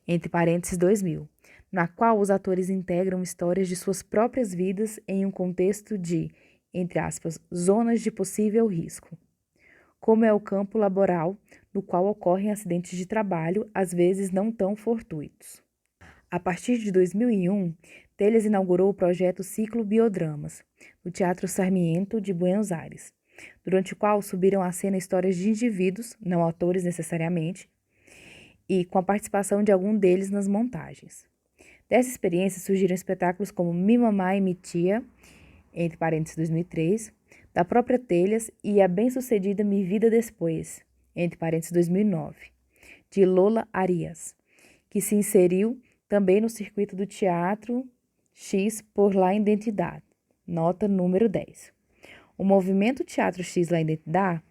A: entre parênteses 2000, na qual os atores integram histórias de suas próprias vidas em um contexto de, entre aspas, zonas de possível risco. como é o campo laboral, no qual ocorrem acidentes de trabalho, às vezes não tão fortuitos. A partir de 2001, Telhas inaugurou o projeto Ciclo Biodramas, no Teatro Sarmiento de Buenos Aires, durante o qual subiram à cena histórias de indivíduos, não atores necessariamente, e com a participação de algum deles nas montagens. Dessa experiência surgiram espetáculos como Mi Mamá e Mi Tia, entre parênteses 2003, da própria Telhas, e a bem-sucedida Mi Vida Después, entre parênteses 2009, de Lola Arias, que se inseriu também no circuito do Teatro X por La Identidad, nota número 10. O movimento Teatro X La Identidad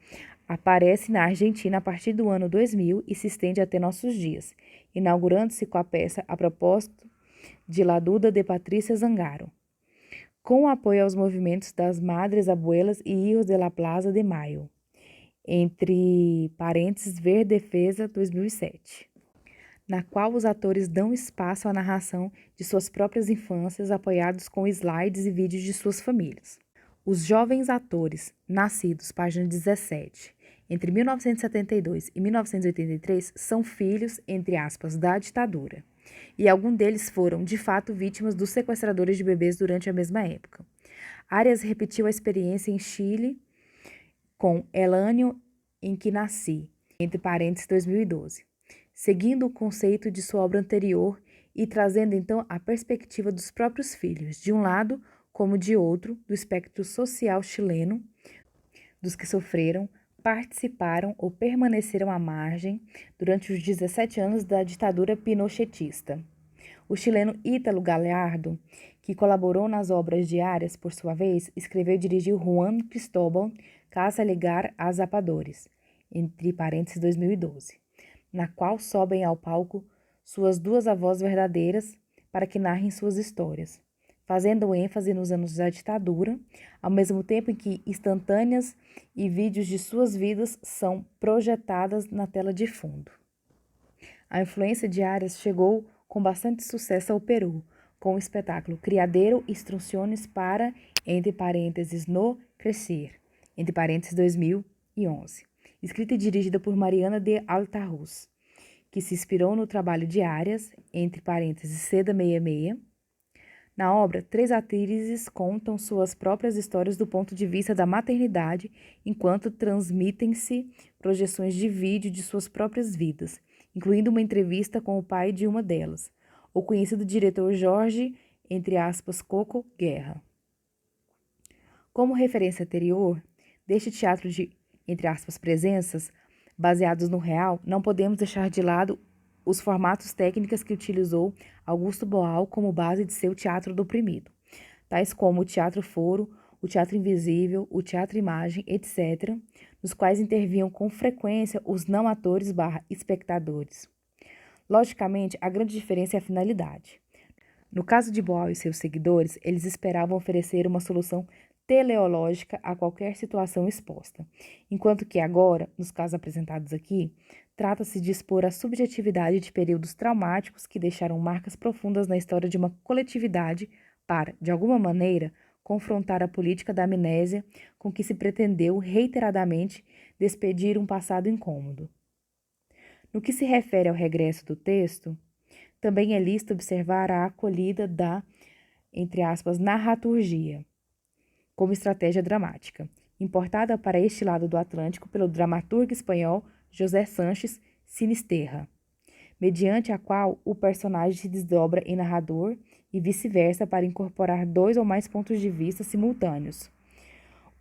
A: aparece na Argentina a partir do ano 2000 e se estende até nossos dias, inaugurando-se com a peça A Propósito de La Duda de Patrícia Zangaro, com o apoio aos movimentos das Madres Abuelas e Hijos de la Plaza de Mayo, entre parênteses Ver Defesa 2007, na qual os atores dão espaço à narração de suas próprias infâncias, apoiados com slides e vídeos de suas famílias. Os jovens atores, nascidos, página 17, entre 1972 e 1983, são filhos, entre aspas, da ditadura, e alguns deles foram, de fato, vítimas dos sequestradores de bebês durante a mesma época. Arias repetiu a experiência em Chile com El Año em que Nasci, entre parênteses 2012, seguindo o conceito de sua obra anterior e trazendo então a perspectiva dos próprios filhos, de um lado como de outro, do espectro social chileno, dos que sofreram, participaram ou permaneceram à margem durante os 17 anos da ditadura pinochetista. O chileno Ítalo Galhardo, que colaborou nas obras diárias, por sua vez, escreveu e dirigiu Juan Cristóbal Casa Legar a Zapadores, entre parênteses 2012, na qual sobem ao palco suas duas avós verdadeiras para que narrem suas histórias, fazendo ênfase nos anos da ditadura, ao mesmo tempo em que instantâneas e vídeos de suas vidas são projetadas na tela de fundo. A influência de Arias chegou com bastante sucesso ao Peru, com o espetáculo Criadeiro Instruções para, entre parênteses, no Crescer, entre parênteses 2011, escrita e dirigida por Mariana de Altarruz, que se inspirou no trabalho de Arias, entre parênteses Seda 66. Na obra, 3 atrizes contam suas próprias histórias do ponto de vista da maternidade, enquanto transmitem-se projeções de vídeo de suas próprias vidas, incluindo uma entrevista com o pai de uma delas, o conhecido diretor Jorge, entre aspas, Coco Guerra. Como referência anterior, deste teatro de, entre aspas, presenças, baseados no real, não podemos deixar de lado os formatos técnicos que utilizou Augusto Boal como base de seu teatro do oprimido, tais como o teatro foro, o teatro invisível, o teatro imagem, etc., nos quais intervinham com frequência os não atores / espectadores. Logicamente, a grande diferença é a finalidade. No caso de Boal e seus seguidores, eles esperavam oferecer uma solução teleológica a qualquer situação exposta, enquanto que agora, nos casos apresentados aqui, trata-se de expor a subjetividade de períodos traumáticos que deixaram marcas profundas na história de uma coletividade para, de alguma maneira, confrontar a política da amnésia com que se pretendeu reiteradamente despedir um passado incômodo. No que se refere ao regresso do texto, também é lícito observar a acolhida da, entre aspas, narraturgia, como estratégia dramática, importada para este lado do Atlântico pelo dramaturgo espanhol José Sánchez Sinisterra, mediante a qual o personagem se desdobra em narrador e vice-versa para incorporar 2 ou mais pontos de vista simultâneos,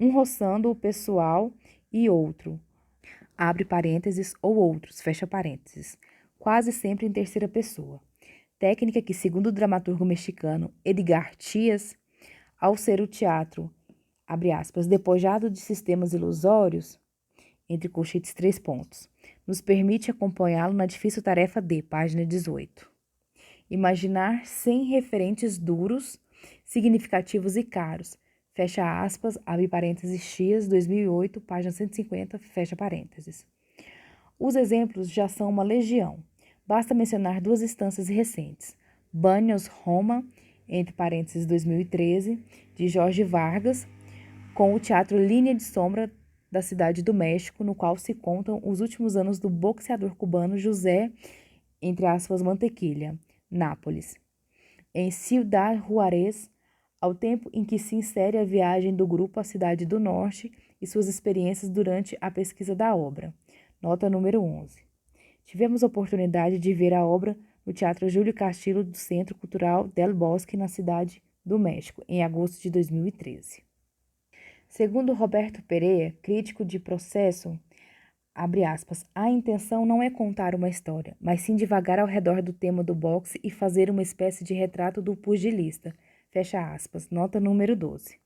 A: um roçando o pessoal e outro, abre parênteses, ou outros, fecha parênteses, quase sempre em terceira pessoa. Técnica que, segundo o dramaturgo mexicano Edgar Tías, ao ser o teatro, abre aspas, despojado de sistemas ilusórios, entre colchetes 3 pontos, nos permite acompanhá-lo na difícil tarefa de, página 18. Imaginar sem referentes duros, significativos e caros, fecha aspas, abre parênteses, Chias, 2008, página 150, fecha parênteses. Os exemplos já são uma legião. Basta mencionar 2 instâncias recentes. Banhos, Roma, entre parênteses, 2013, de Jorge Vargas, com o teatro Linha de Sombra, da cidade do México, no qual se contam os últimos anos do boxeador cubano José, entre aspas, Mantequilla, Nápoles. Em Ciudad Juárez, ao tempo em que se insere a viagem do grupo à cidade do Norte e suas experiências durante a pesquisa da obra. Nota número 11. Tivemos a oportunidade de ver a obra no Teatro Júlio Castillo do Centro Cultural Del Bosque, na cidade do México, em agosto de 2013. Segundo Roberto Pereira, crítico de Processo, abre aspas, a intenção não é contar uma história, mas sim divagar ao redor do tema do boxe e fazer uma espécie de retrato do pugilista, fecha aspas, nota número 12.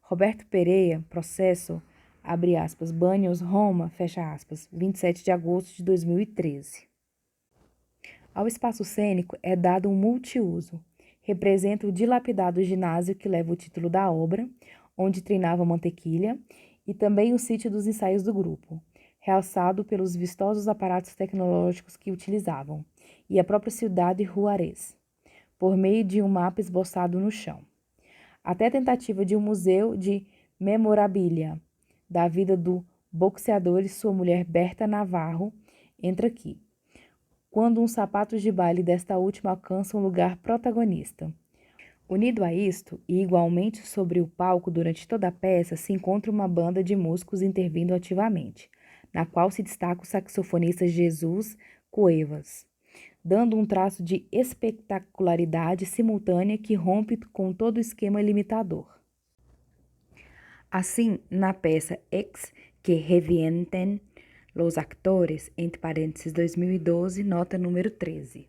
A: Roberto Pereira, Processo, abre aspas, Banhos, Roma, fecha aspas, 27 de agosto de 2013. Ao espaço cênico é dado um multiuso. Representa o dilapidado ginásio que leva o título da obra, onde treinava Mantequilla, e também o sítio dos ensaios do grupo, realçado pelos vistosos aparatos tecnológicos que utilizavam, e a própria cidade Juárez, por meio de um mapa esboçado no chão. Até a tentativa de um museu de memorabilia da vida do boxeador e sua mulher Berta Navarro entra aqui, quando uns sapatos de baile desta última alcançam um lugar protagonista. Unido a isto, e igualmente sobre o palco durante toda a peça, se encontra uma banda de músicos intervindo ativamente, na qual se destaca o saxofonista Jesus Cuevas, dando um traço de espetacularidade simultânea que rompe com todo o esquema limitador. Assim, na peça Ex que revienten los actores, entre parênteses 2012, nota número 13.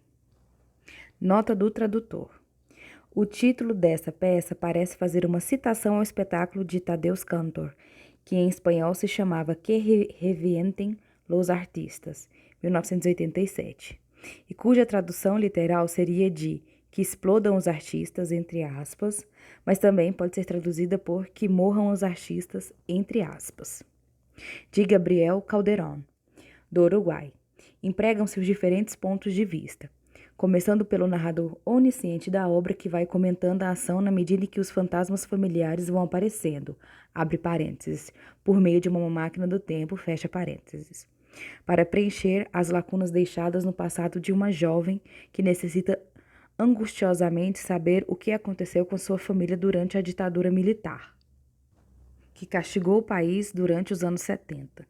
A: Nota do tradutor. O título dessa peça parece fazer uma citação ao espetáculo de Tadeusz Kantor, que em espanhol se chamava Que revienten los artistas, 1987, e cuja tradução literal seria de Que explodam os artistas, entre aspas, mas também pode ser traduzida por Que morram os artistas, entre aspas. De Gabriel Calderón, do Uruguai. Empregam-se os diferentes pontos de vista, começando pelo narrador onisciente da obra que vai comentando a ação na medida em que os fantasmas familiares vão aparecendo, abre parênteses, por meio de uma máquina do tempo, fecha parênteses, para preencher as lacunas deixadas no passado de uma jovem que necessita angustiosamente saber o que aconteceu com sua família durante a ditadura militar, que castigou o país durante os anos 70.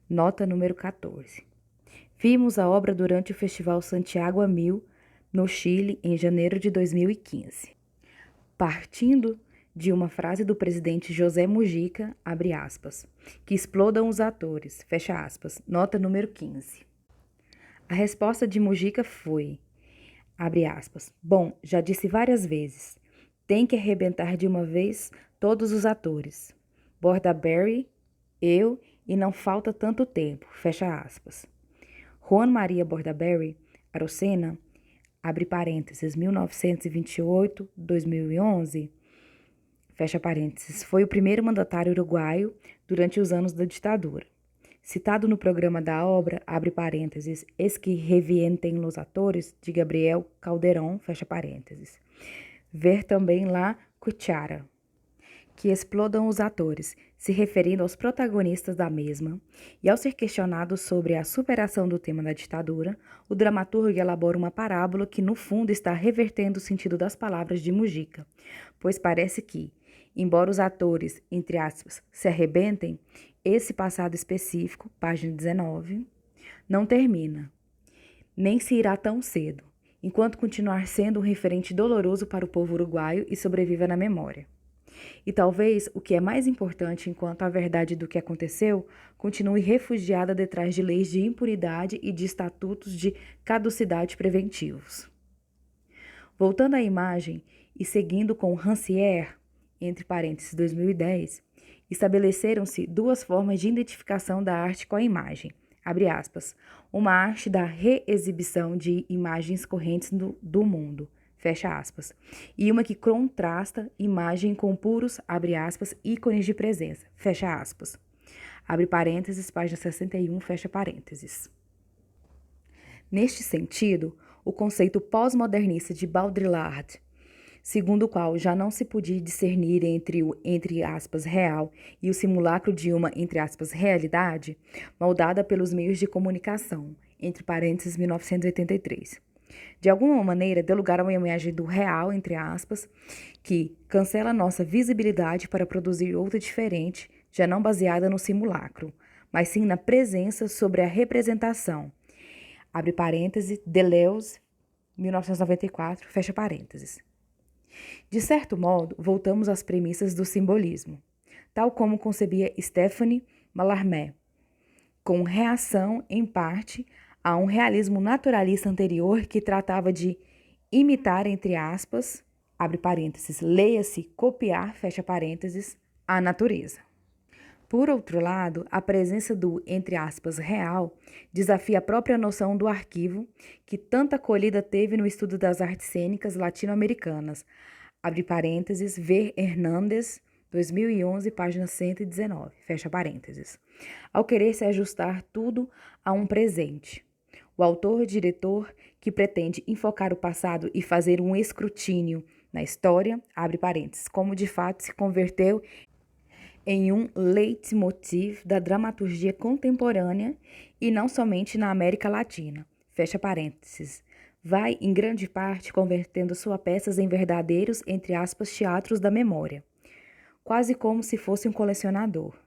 A: Nota número 14. Vimos a obra durante o Festival Santiago a Mil, no Chile, em janeiro de 2015. Partindo de uma frase do presidente José Mujica, abre aspas, que explodam os atores, fecha aspas, nota número 15. A resposta de Mujica foi, abre aspas, bom, já disse várias vezes, tem que arrebentar de uma vez todos os atores. Bordaberry, eu e não falta tanto tempo, fecha aspas. Juan Maria Bordaberry, Arocena, abre parênteses, 1928-2011, fecha parênteses, foi o primeiro mandatário uruguaio durante os anos da ditadura. Citado no programa da obra, abre parênteses, Es que revienten los atores, de Gabriel Calderón, fecha parênteses. Ver também lá Cuchara, que explodam os atores, se referindo aos protagonistas da mesma, e ao ser questionado sobre a superação do tema da ditadura, o dramaturgo elabora uma parábola que, no fundo, está revertendo o sentido das palavras de Mujica, pois parece que, embora os atores, entre aspas, se arrebentem, esse passado específico, página 19, não termina, nem se irá tão cedo, enquanto continuar sendo um referente doloroso para o povo uruguaio e sobreviva na memória. E talvez o que é mais importante enquanto a verdade do que aconteceu continue refugiada detrás de leis de impunidade e de estatutos de caducidade preventivos. Voltando à imagem e seguindo com Rancière, entre parênteses 2010, estabeleceram-se duas formas de identificação da arte com a imagem, abre aspas, uma arte da reexibição de imagens correntes do mundo, fecha aspas, e uma que contrasta imagem com puros, abre aspas, ícones de presença, fecha aspas. Abre parênteses, página 61, fecha parênteses. Neste sentido, o conceito pós-modernista de Baudrillard segundo o qual já não se podia discernir entre o, entre aspas, real e o simulacro de uma, entre aspas, realidade, moldada pelos meios de comunicação, entre parênteses, 1983. De alguma maneira, deu lugar a uma imagem do real, entre aspas, que cancela nossa visibilidade para produzir outra diferente, já não baseada no simulacro, mas sim na presença sobre a representação. Abre parênteses, Deleuze, 1994, fecha parênteses. De certo modo, voltamos às premissas do simbolismo, tal como concebia Stéphane Mallarmé, com reação, em parte, a um realismo naturalista anterior que tratava de imitar, entre aspas, abre parênteses, leia-se, copiar, fecha parênteses, a natureza. Por outro lado, a presença do, entre aspas, real desafia a própria noção do arquivo, que tanta acolhida teve no estudo das artes cênicas latino-americanas. Abre parênteses, Ver Hernández, 2011, página 119, fecha parênteses. Ao querer se ajustar tudo a um presente. O autor-diretor, que pretende enfocar o passado e fazer um escrutínio na história, abre parênteses, como de fato se converteu em um leitmotiv da dramaturgia contemporânea e não somente na América Latina, fecha parênteses, vai, em grande parte, convertendo suas peças em verdadeiros, entre aspas, teatros da memória, quase como se fosse um colecionador.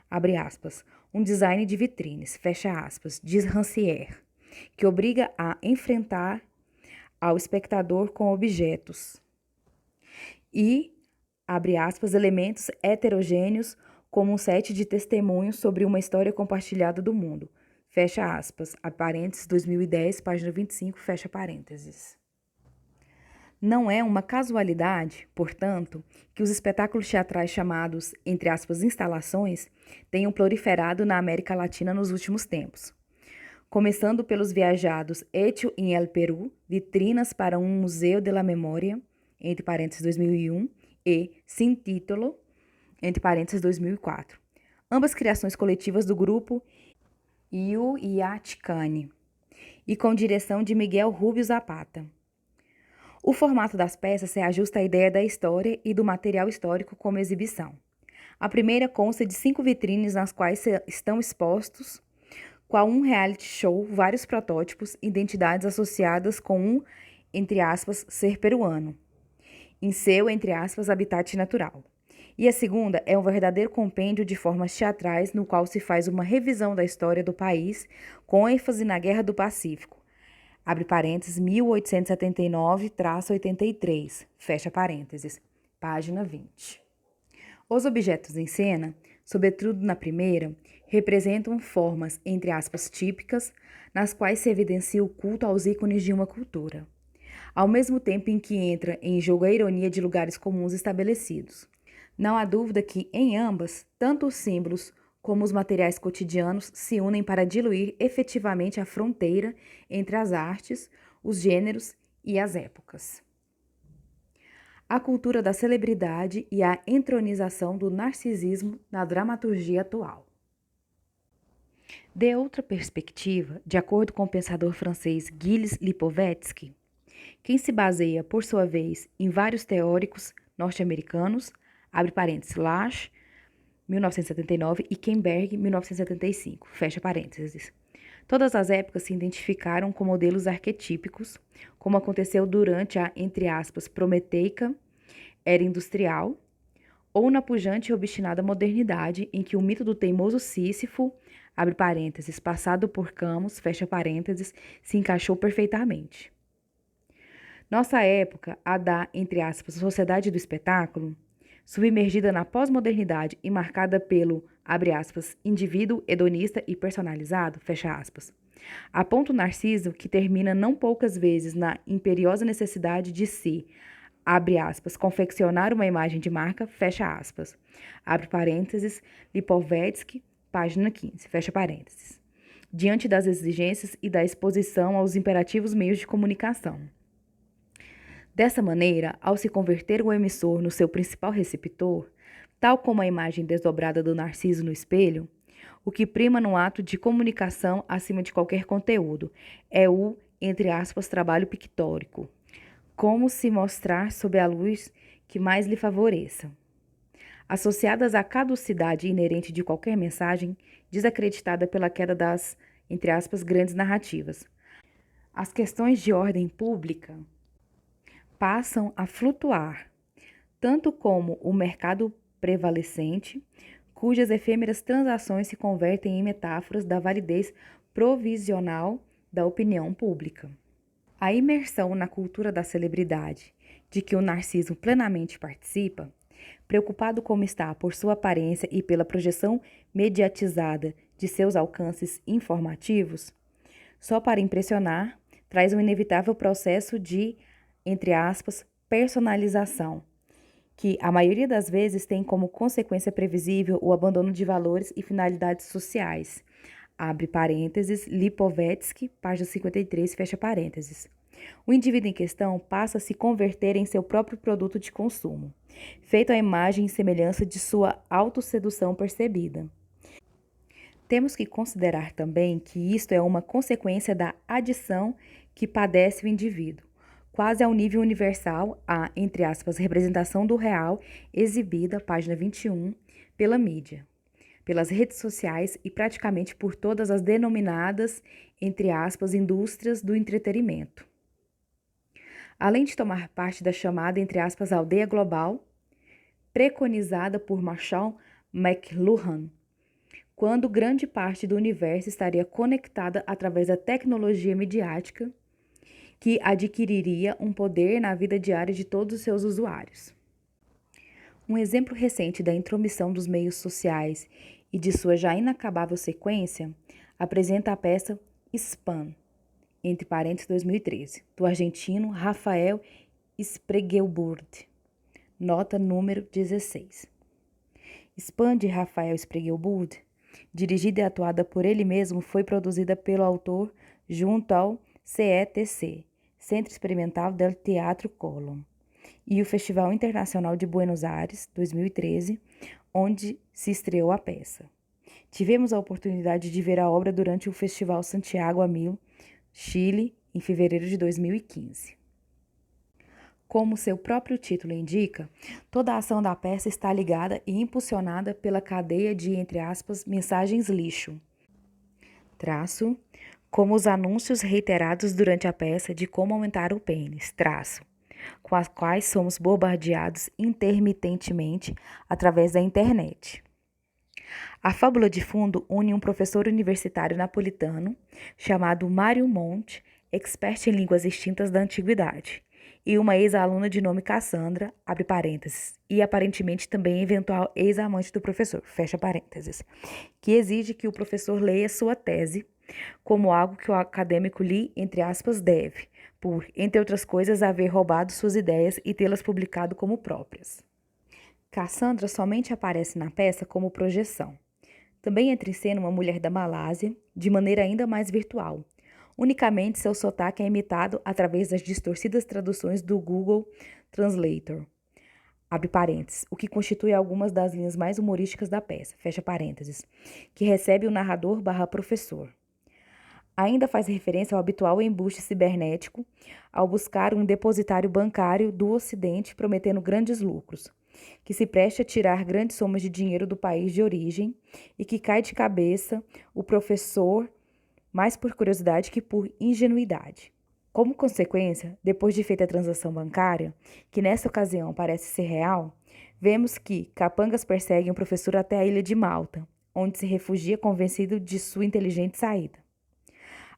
A: Abre aspas, um design de vitrines, fecha aspas, diz Rancière, que obriga a enfrentar ao espectador com objetos e, abre aspas, elementos heterogêneos como um set de testemunhos sobre uma história compartilhada do mundo. Fecha aspas, a parênteses 2010, página 25, fecha parênteses. Não é uma casualidade, portanto, que os espetáculos teatrais chamados, entre aspas, instalações, tenham proliferado na América Latina nos últimos tempos. Começando pelos viajados Hecho em El Perú, Vitrinas para um Museu de la Memoria, entre parênteses 2001, e Sin Título, entre parênteses 2004. Ambas criações coletivas do grupo Iuiatcani, e com direção de Miguel Rubio Zapata. O formato das peças se ajusta à ideia da história e do material histórico como exibição. A primeira consta de 5 vitrines nas quais estão expostos, qual um reality show, vários protótipos, identidades associadas com um, entre aspas, ser peruano, em seu, entre aspas, habitat natural. E a segunda é um verdadeiro compêndio de formas teatrais no qual se faz uma revisão da história do país com ênfase na Guerra do Pacífico, abre parênteses, 1879-83, fecha parênteses, página 20. Os objetos em cena, sobretudo na primeira, representam formas, entre aspas, típicas, nas quais se evidencia o culto aos ícones de uma cultura, ao mesmo tempo em que entra em jogo a ironia de lugares comuns estabelecidos. Não há dúvida que, em ambas, tanto os símbolos como os materiais cotidianos se unem para diluir efetivamente a fronteira entre as artes, os gêneros e as épocas. A cultura da celebridade e a entronização do narcisismo na dramaturgia atual. De outra perspectiva, de acordo com o pensador francês Gilles Lipovetsky, quem se baseia, por sua vez, em vários teóricos norte-americanos, abre parênteses, Lasch, 1979, e Kemberg, 1975, fecha parênteses. Todas as épocas se identificaram com modelos arquetípicos, como aconteceu durante a, entre aspas, prometeica era industrial, ou na pujante e obstinada modernidade, em que o mito do teimoso Sísifo, abre parênteses, passado por Camus, fecha parênteses, se encaixou perfeitamente. Nossa época, a da, entre aspas, sociedade do espetáculo, submergida na pós-modernidade e marcada pelo, abre aspas, indivíduo hedonista e personalizado, fecha aspas. Aponta o Narciso que termina não poucas vezes na imperiosa necessidade de se, abre aspas, confeccionar uma imagem de marca, fecha aspas. Abre parênteses, Lipovetsky, página 15, fecha parênteses. Diante das exigências e da exposição aos imperativos meios de comunicação. Dessa maneira, ao se converter o emissor no seu principal receptor, tal como a imagem desdobrada do Narciso no espelho, o que prima no ato de comunicação acima de qualquer conteúdo é o, entre aspas, trabalho pictórico, como se mostrar sob a luz que mais lhe favoreça. Associadas à caducidade inerente de qualquer mensagem, desacreditada pela queda das, entre aspas, grandes narrativas. As questões de ordem pública passam a flutuar, tanto como o mercado prevalecente, cujas efêmeras transações se convertem em metáforas da validez provisional da opinião pública. A imersão na cultura da celebridade, de que o narcisismo plenamente participa, preocupado como está por sua aparência e pela projeção mediatizada de seus alcances informativos, só para impressionar, traz um inevitável processo de, entre aspas, personalização, que a maioria das vezes tem como consequência previsível o abandono de valores e finalidades sociais. Abre parênteses, Lipovetsky, página 53, fecha parênteses. O indivíduo em questão passa a se converter em seu próprio produto de consumo, feito à imagem e semelhança de sua autossedução percebida. Temos que considerar também que isto é uma consequência da adição que padece o indivíduo, quase ao nível universal, a, entre aspas, representação do real exibida, página 21, pela mídia, pelas redes sociais e praticamente por todas as denominadas, entre aspas, indústrias do entretenimento. Além de tomar parte da chamada, entre aspas, aldeia global, preconizada por Marshall McLuhan, quando grande parte do universo estaria conectada através da tecnologia midiática, que adquiriria um poder na vida diária de todos os seus usuários. Um exemplo recente da intromissão dos meios sociais e de sua já inacabável sequência apresenta a peça Spam, entre parênteses 2013, do argentino Rafael Spregelburd, nota número 16. Spam, de Rafael Spregelburd, dirigida e atuada por ele mesmo, foi produzida pelo autor junto ao CETC, Centro Experimental del Teatro Colón, e o Festival Internacional de Buenos Aires, 2013, onde se estreou a peça. Tivemos a oportunidade de ver a obra durante o Festival Santiago a Mil, Chile, em fevereiro de 2015. Como seu próprio título indica, toda a ação da peça está ligada e impulsionada pela cadeia de, entre aspas, mensagens lixo. Traço, como os anúncios reiterados durante a peça de como aumentar o pênis, traço, com as quais somos bombardeados intermitentemente através da internet. A fábula de fundo une um professor universitário napolitano chamado Mário Monte, expert em línguas extintas da antiguidade, e uma ex-aluna de nome Cassandra, abre parênteses, e aparentemente também eventual ex-amante do professor, fecha parênteses, que exige que o professor leia sua tese como algo que o acadêmico lhe, entre aspas, deve, por, entre outras coisas, haver roubado suas ideias e tê-las publicado como próprias. Cassandra somente aparece na peça como projeção. Também entra em cena uma mulher da Malásia, de maneira ainda mais virtual. Unicamente seu sotaque é imitado através das distorcidas traduções do Google Translator. Abre parênteses, o que constitui algumas das linhas mais humorísticas da peça, fecha parênteses, que recebe o narrador / professor. Ainda faz referência ao habitual embuste cibernético ao buscar um depositário bancário do Ocidente prometendo grandes lucros, que se preste a tirar grandes somas de dinheiro do país de origem e que cai de cabeça o professor mais por curiosidade que por ingenuidade. Como consequência, depois de feita a transação bancária, que nessa ocasião parece ser real, vemos que capangas perseguem o professor até a ilha de Malta, onde se refugia convencido de sua inteligente saída.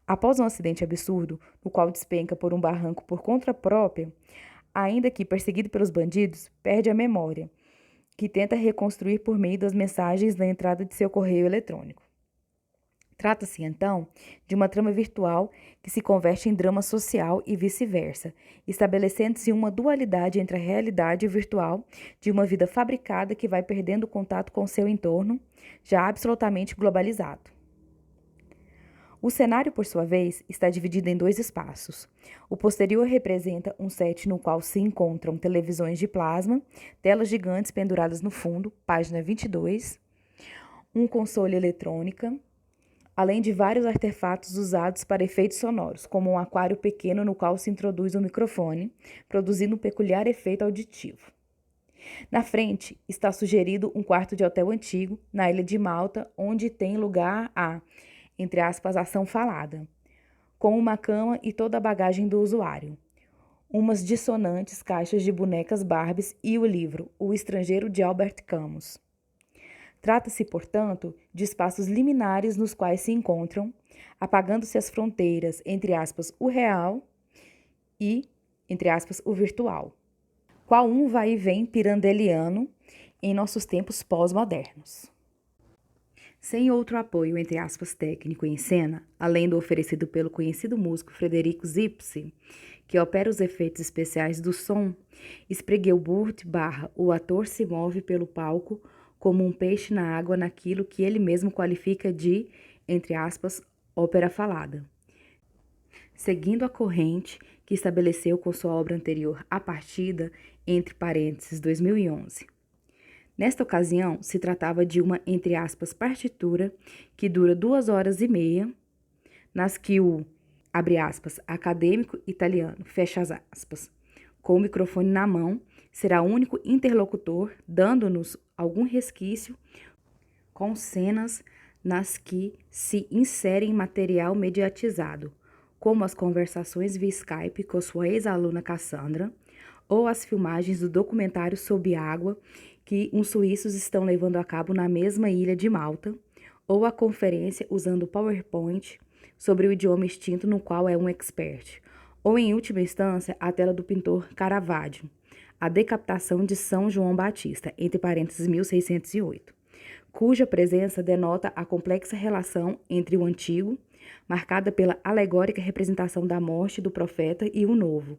A: Após um acidente absurdo, no qual despenca por um barranco por conta própria, ainda que perseguido pelos bandidos, perde a memória, que tenta reconstruir por meio das mensagens na entrada de seu correio eletrônico. Trata-se, então, de uma trama virtual que se converte em drama social e vice-versa, estabelecendo-se uma dualidade entre a realidade virtual de uma vida fabricada que vai perdendo o contato com seu entorno, já absolutamente globalizado. O cenário, por sua vez, está dividido em dois espaços. O posterior representa um set no qual se encontram televisões de plasma, telas gigantes penduradas no fundo, página 22, um console eletrônica, além de vários artefatos usados para efeitos sonoros, como um aquário pequeno no qual se introduz um microfone, produzindo um peculiar efeito auditivo. Na frente está sugerido um quarto de hotel antigo, na ilha de Malta, onde tem lugar a, entre aspas, ação falada, com uma cama e toda a bagagem do usuário, umas dissonantes caixas de bonecas Barbies e o livro O Estrangeiro de Albert Camus. Trata-se, portanto, de espaços liminares nos quais se encontram, apagando-se as fronteiras entre aspas, o real e, entre aspas, o virtual. Qual um vai e vem pirandeliano em nossos tempos pós-modernos. Sem outro apoio, entre aspas, técnico em cena, além do oferecido pelo conhecido músico Frederico Zipse, que opera os efeitos especiais do som, Spiegelburg / o ator se move pelo palco como um peixe na água naquilo que ele mesmo qualifica de, entre aspas, ópera falada. Seguindo a corrente que estabeleceu com sua obra anterior A Partida, entre parênteses, 2011. Nesta ocasião, se tratava de uma, entre aspas, partitura que dura 2 horas e meia, nas que o, abre aspas, acadêmico italiano, fecha as aspas, com o microfone na mão, será o único interlocutor, dando-nos algum resquício com cenas nas que se inserem material mediatizado, como as conversações via Skype com sua ex-aluna Cassandra, ou as filmagens do documentário Sob Água que uns suíços estão levando a cabo na mesma ilha de Malta, ou a conferência usando PowerPoint sobre o idioma extinto no qual é um expert, ou em última instância a tela do pintor Caravaggio, a decapitação de São João Batista, entre parênteses 1608, cuja presença denota a complexa relação entre o antigo, marcada pela alegórica representação da morte do profeta, e o novo,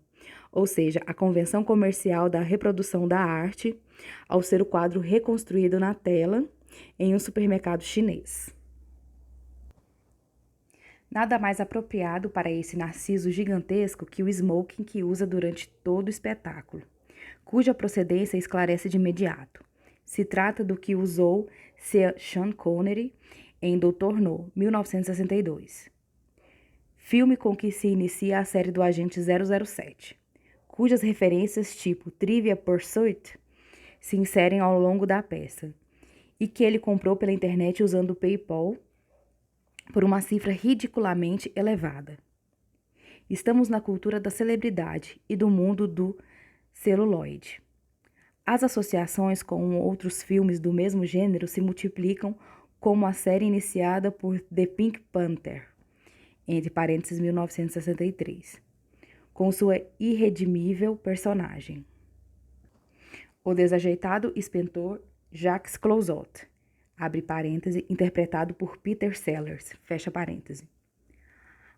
A: ou seja, a convenção comercial da reprodução da arte, ao ser o quadro reconstruído na tela em um supermercado chinês. Nada mais apropriado para esse narciso gigantesco que o smoking que usa durante todo o espetáculo, cuja procedência esclarece de imediato. Se trata do que usou Sean Connery em Dr. No, 1962, filme com que se inicia a série do Agente 007, cujas referências tipo Trivia Pursuit se inserem ao longo da peça, e que ele comprou pela internet usando o PayPal por uma cifra ridiculamente elevada. Estamos na cultura da celebridade e do mundo do celuloide. As associações com outros filmes do mesmo gênero se multiplicam, como a série iniciada por The Pink Panther, entre parênteses 1963, com sua irredimível personagem, o desajeitado espentor Jacques Clouseau, abre parêntese, interpretado por Peter Sellers, fecha parêntese.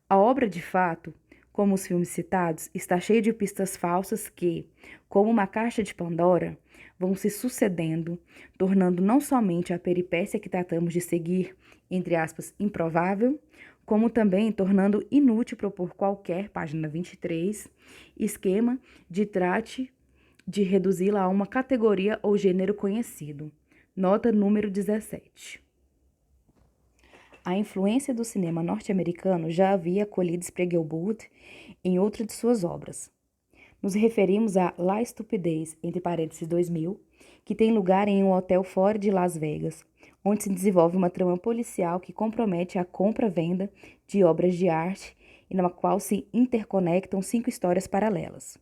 A: A obra, de fato, como os filmes citados, está cheia de pistas falsas que, como uma caixa de Pandora, vão se sucedendo, tornando não somente a peripécia que tratamos de seguir, entre aspas, improvável, como também tornando inútil propor qualquer, página 23, esquema de trate de reduzi-la a uma categoria ou gênero conhecido. Nota número 17. A influência do cinema norte-americano já havia acolhido Spiegelburg em outra de suas obras. Nos referimos a La Estupidez, entre parênteses 2000, que tem lugar em um hotel fora de Las Vegas, onde se desenvolve uma trama policial que compromete a compra-venda de obras de arte e na qual se interconectam 5 histórias paralelas.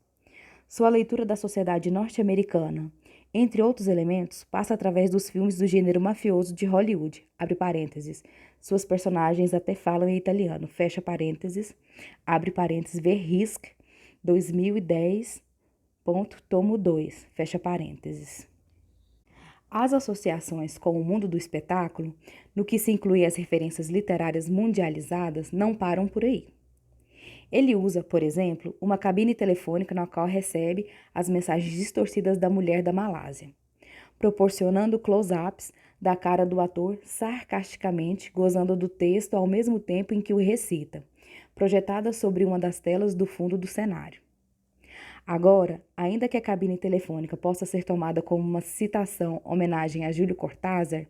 A: Sua leitura da sociedade norte-americana, entre outros elementos, passa através dos filmes do gênero mafioso de Hollywood, abre parênteses, suas personagens até falam em italiano, fecha parênteses, abre parênteses, Verrisc, 2010, tomo 2, fecha parênteses. As associações com o mundo do espetáculo, no que se inclui as referências literárias mundializadas, não param por aí. Ele usa, por exemplo, uma cabine telefônica na qual recebe as mensagens distorcidas da mulher da Malásia, proporcionando close-ups da cara do ator sarcasticamente gozando do texto ao mesmo tempo em que o recita, projetada sobre uma das telas do fundo do cenário. Agora, ainda que a cabine telefônica possa ser tomada como uma citação homenagem a Júlio Cortázar,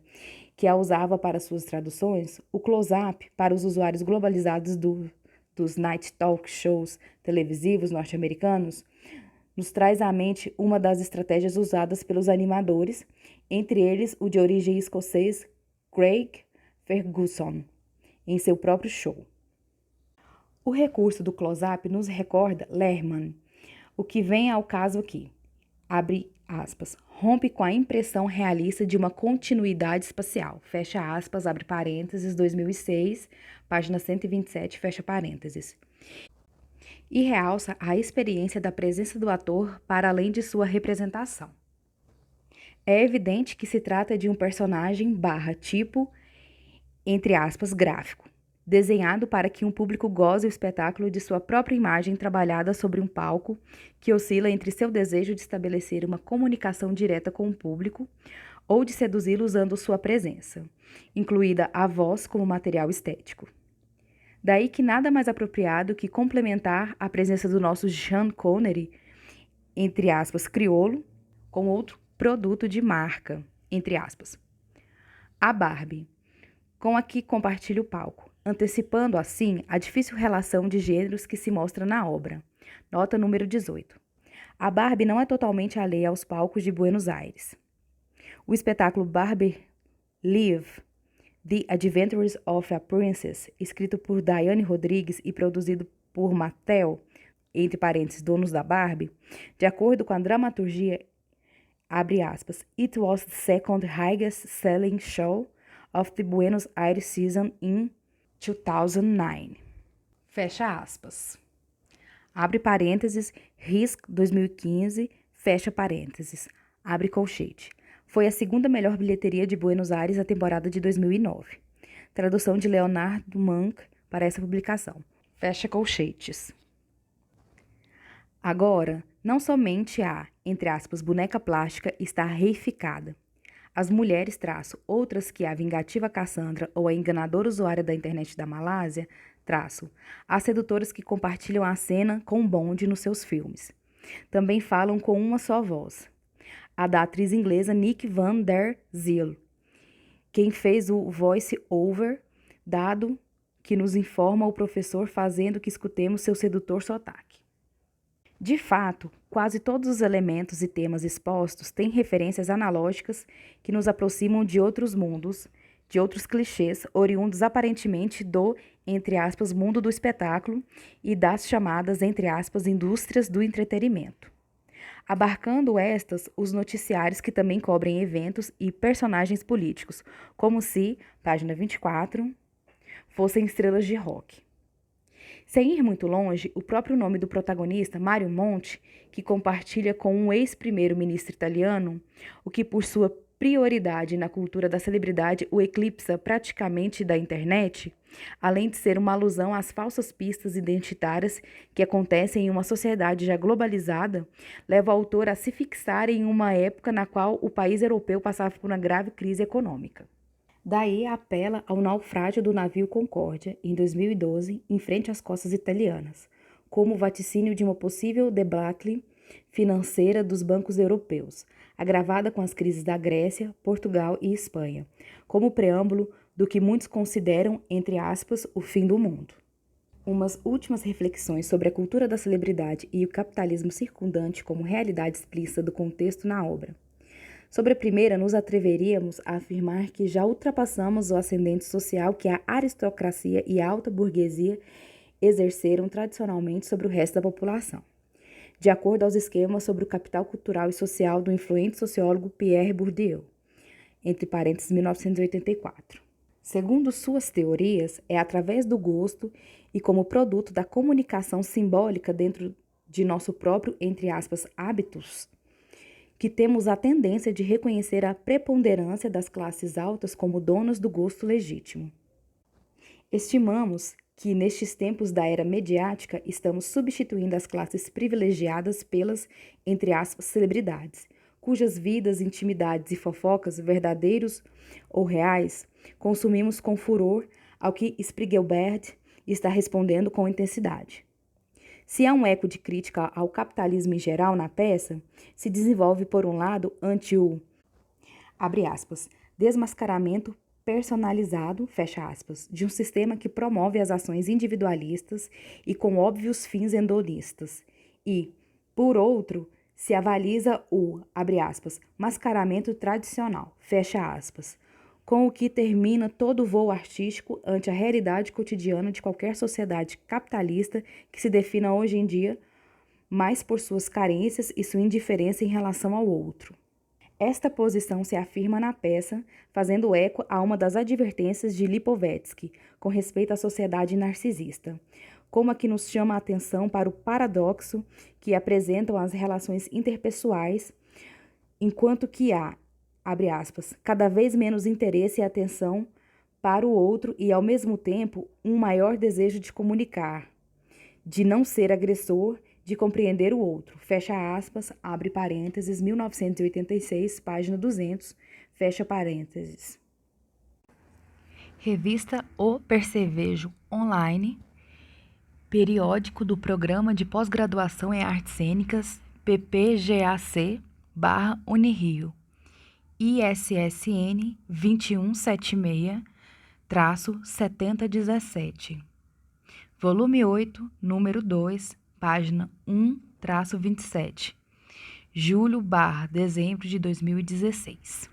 A: que a usava para suas traduções, o close-up, para os usuários globalizados dos night talk shows televisivos norte-americanos, nos traz à mente uma das estratégias usadas pelos animadores, entre eles o de origem escocês Craig Ferguson, em seu próprio show. O recurso do close-up nos recorda Lehrman, o que vem ao caso aqui, abre aspas, rompe com a impressão realista de uma continuidade espacial, fecha aspas, abre parênteses, 2006, página 127, fecha parênteses, e realça a experiência da presença do ator para além de sua representação. É evidente que se trata de um personagem tipo, entre aspas, gráfico, desenhado para que um público goze o espetáculo de sua própria imagem trabalhada sobre um palco que oscila entre seu desejo de estabelecer uma comunicação direta com o público ou de seduzi-lo usando sua presença, incluída a voz como material estético. Daí que nada mais apropriado que complementar a presença do nosso Sean Connery, entre aspas, crioulo, com outro produto de marca, entre aspas. A Barbie, com a que compartilha o palco, antecipando assim a difícil relação de gêneros que se mostra na obra. Nota número 18. A Barbie não é totalmente alheia aos palcos de Buenos Aires. O espetáculo Barbie Live, The Adventures of a Princess, escrito por Diane Rodrigues e produzido por Mattel, entre parênteses, donos da Barbie, de acordo com a dramaturgia, abre aspas, It was the second highest selling show of the Buenos Aires season in 2009. Fecha aspas. Abre parênteses, RISC 2015, fecha parênteses, abre colchete. Foi a segunda melhor bilheteria de Buenos Aires na temporada de 2009. Tradução de Leonardo Mank para essa publicação. Fecha colchetes. Agora, não somente a, entre aspas, boneca plástica está reificada. As mulheres, outras que a vingativa Cassandra ou a enganadora usuária da internet da Malásia, as sedutoras que compartilham a cena com bonde nos seus filmes. Também falam com uma só voz. A da atriz inglesa Nick Van Der Zyl, quem fez o voice-over, dado que nos informa o professor fazendo que escutemos seu sedutor sotaque. De fato, quase todos os elementos e temas expostos têm referências analógicas que nos aproximam de outros mundos, de outros clichês, oriundos aparentemente do, entre aspas, mundo do espetáculo e das chamadas, entre aspas, indústrias do entretenimento. Abarcando estas, os noticiários que também cobrem eventos e personagens políticos, como se, página 24, fossem estrelas de rock. Sem ir muito longe, o próprio nome do protagonista, Mario Monti, que compartilha com um ex-primeiro-ministro italiano, o que por sua prioridade na cultura da celebridade o eclipsa praticamente da internet, além de ser uma alusão às falsas pistas identitárias que acontecem em uma sociedade já globalizada, leva o autor a se fixar em uma época na qual o país europeu passava por uma grave crise econômica. Daí apela ao naufrágio do navio Concórdia, em 2012, em frente às costas italianas, como vaticínio de uma possível debacle financeira dos bancos europeus, agravada com as crises da Grécia, Portugal e Espanha, como preâmbulo do que muitos consideram, entre aspas, o fim do mundo. Umas últimas reflexões sobre a cultura da celebridade e o capitalismo circundante como realidade explícita do contexto na obra. Sobre a primeira, nos atreveríamos a afirmar que já ultrapassamos o ascendente social que a aristocracia e a alta burguesia exerceram tradicionalmente sobre o resto da população, de acordo aos esquemas sobre o capital cultural e social do influente sociólogo Pierre Bourdieu, entre parênteses, 1984. Segundo suas teorias, é através do gosto e como produto da comunicação simbólica dentro de nosso próprio, entre aspas, hábitos, que temos a tendência de reconhecer a preponderância das classes altas como donas do gosto legítimo. Estimamos que, nestes tempos da era mediática, estamos substituindo as classes privilegiadas pelas, entre aspas, celebridades, cujas vidas, intimidades e fofocas, verdadeiros ou reais, consumimos com furor, ao que Spiegelberg está respondendo com intensidade. Se há um eco de crítica ao capitalismo em geral na peça, se desenvolve, por um lado, ante o, abre aspas, desmascaramento personalizado, fecha aspas, de um sistema que promove as ações individualistas e com óbvios fins hedonistas. E, por outro, se avaliza o, abre aspas, mascaramento tradicional, fecha aspas, com o que termina todo o voo artístico ante a realidade cotidiana de qualquer sociedade capitalista que se defina hoje em dia mais por suas carências e sua indiferença em relação ao outro. Esta posição se afirma na peça, fazendo eco a uma das advertências de Lipovetsky com respeito à sociedade narcisista, como a que nos chama a atenção para o paradoxo que apresentam as relações interpessoais, enquanto que há, abre aspas, cada vez menos interesse e atenção para o outro e, ao mesmo tempo, um maior desejo de comunicar, de não ser agressor, de compreender o outro, fecha aspas, abre parênteses, 1986, página 200, fecha parênteses. Revista O Percevejo Online, periódico do Programa de Pós-Graduação em Artes Cênicas, PPGAC/Unirio, ISSN 2176-7017. Volume 8, número 2, página 1-27. Julho/dezembro de 2016.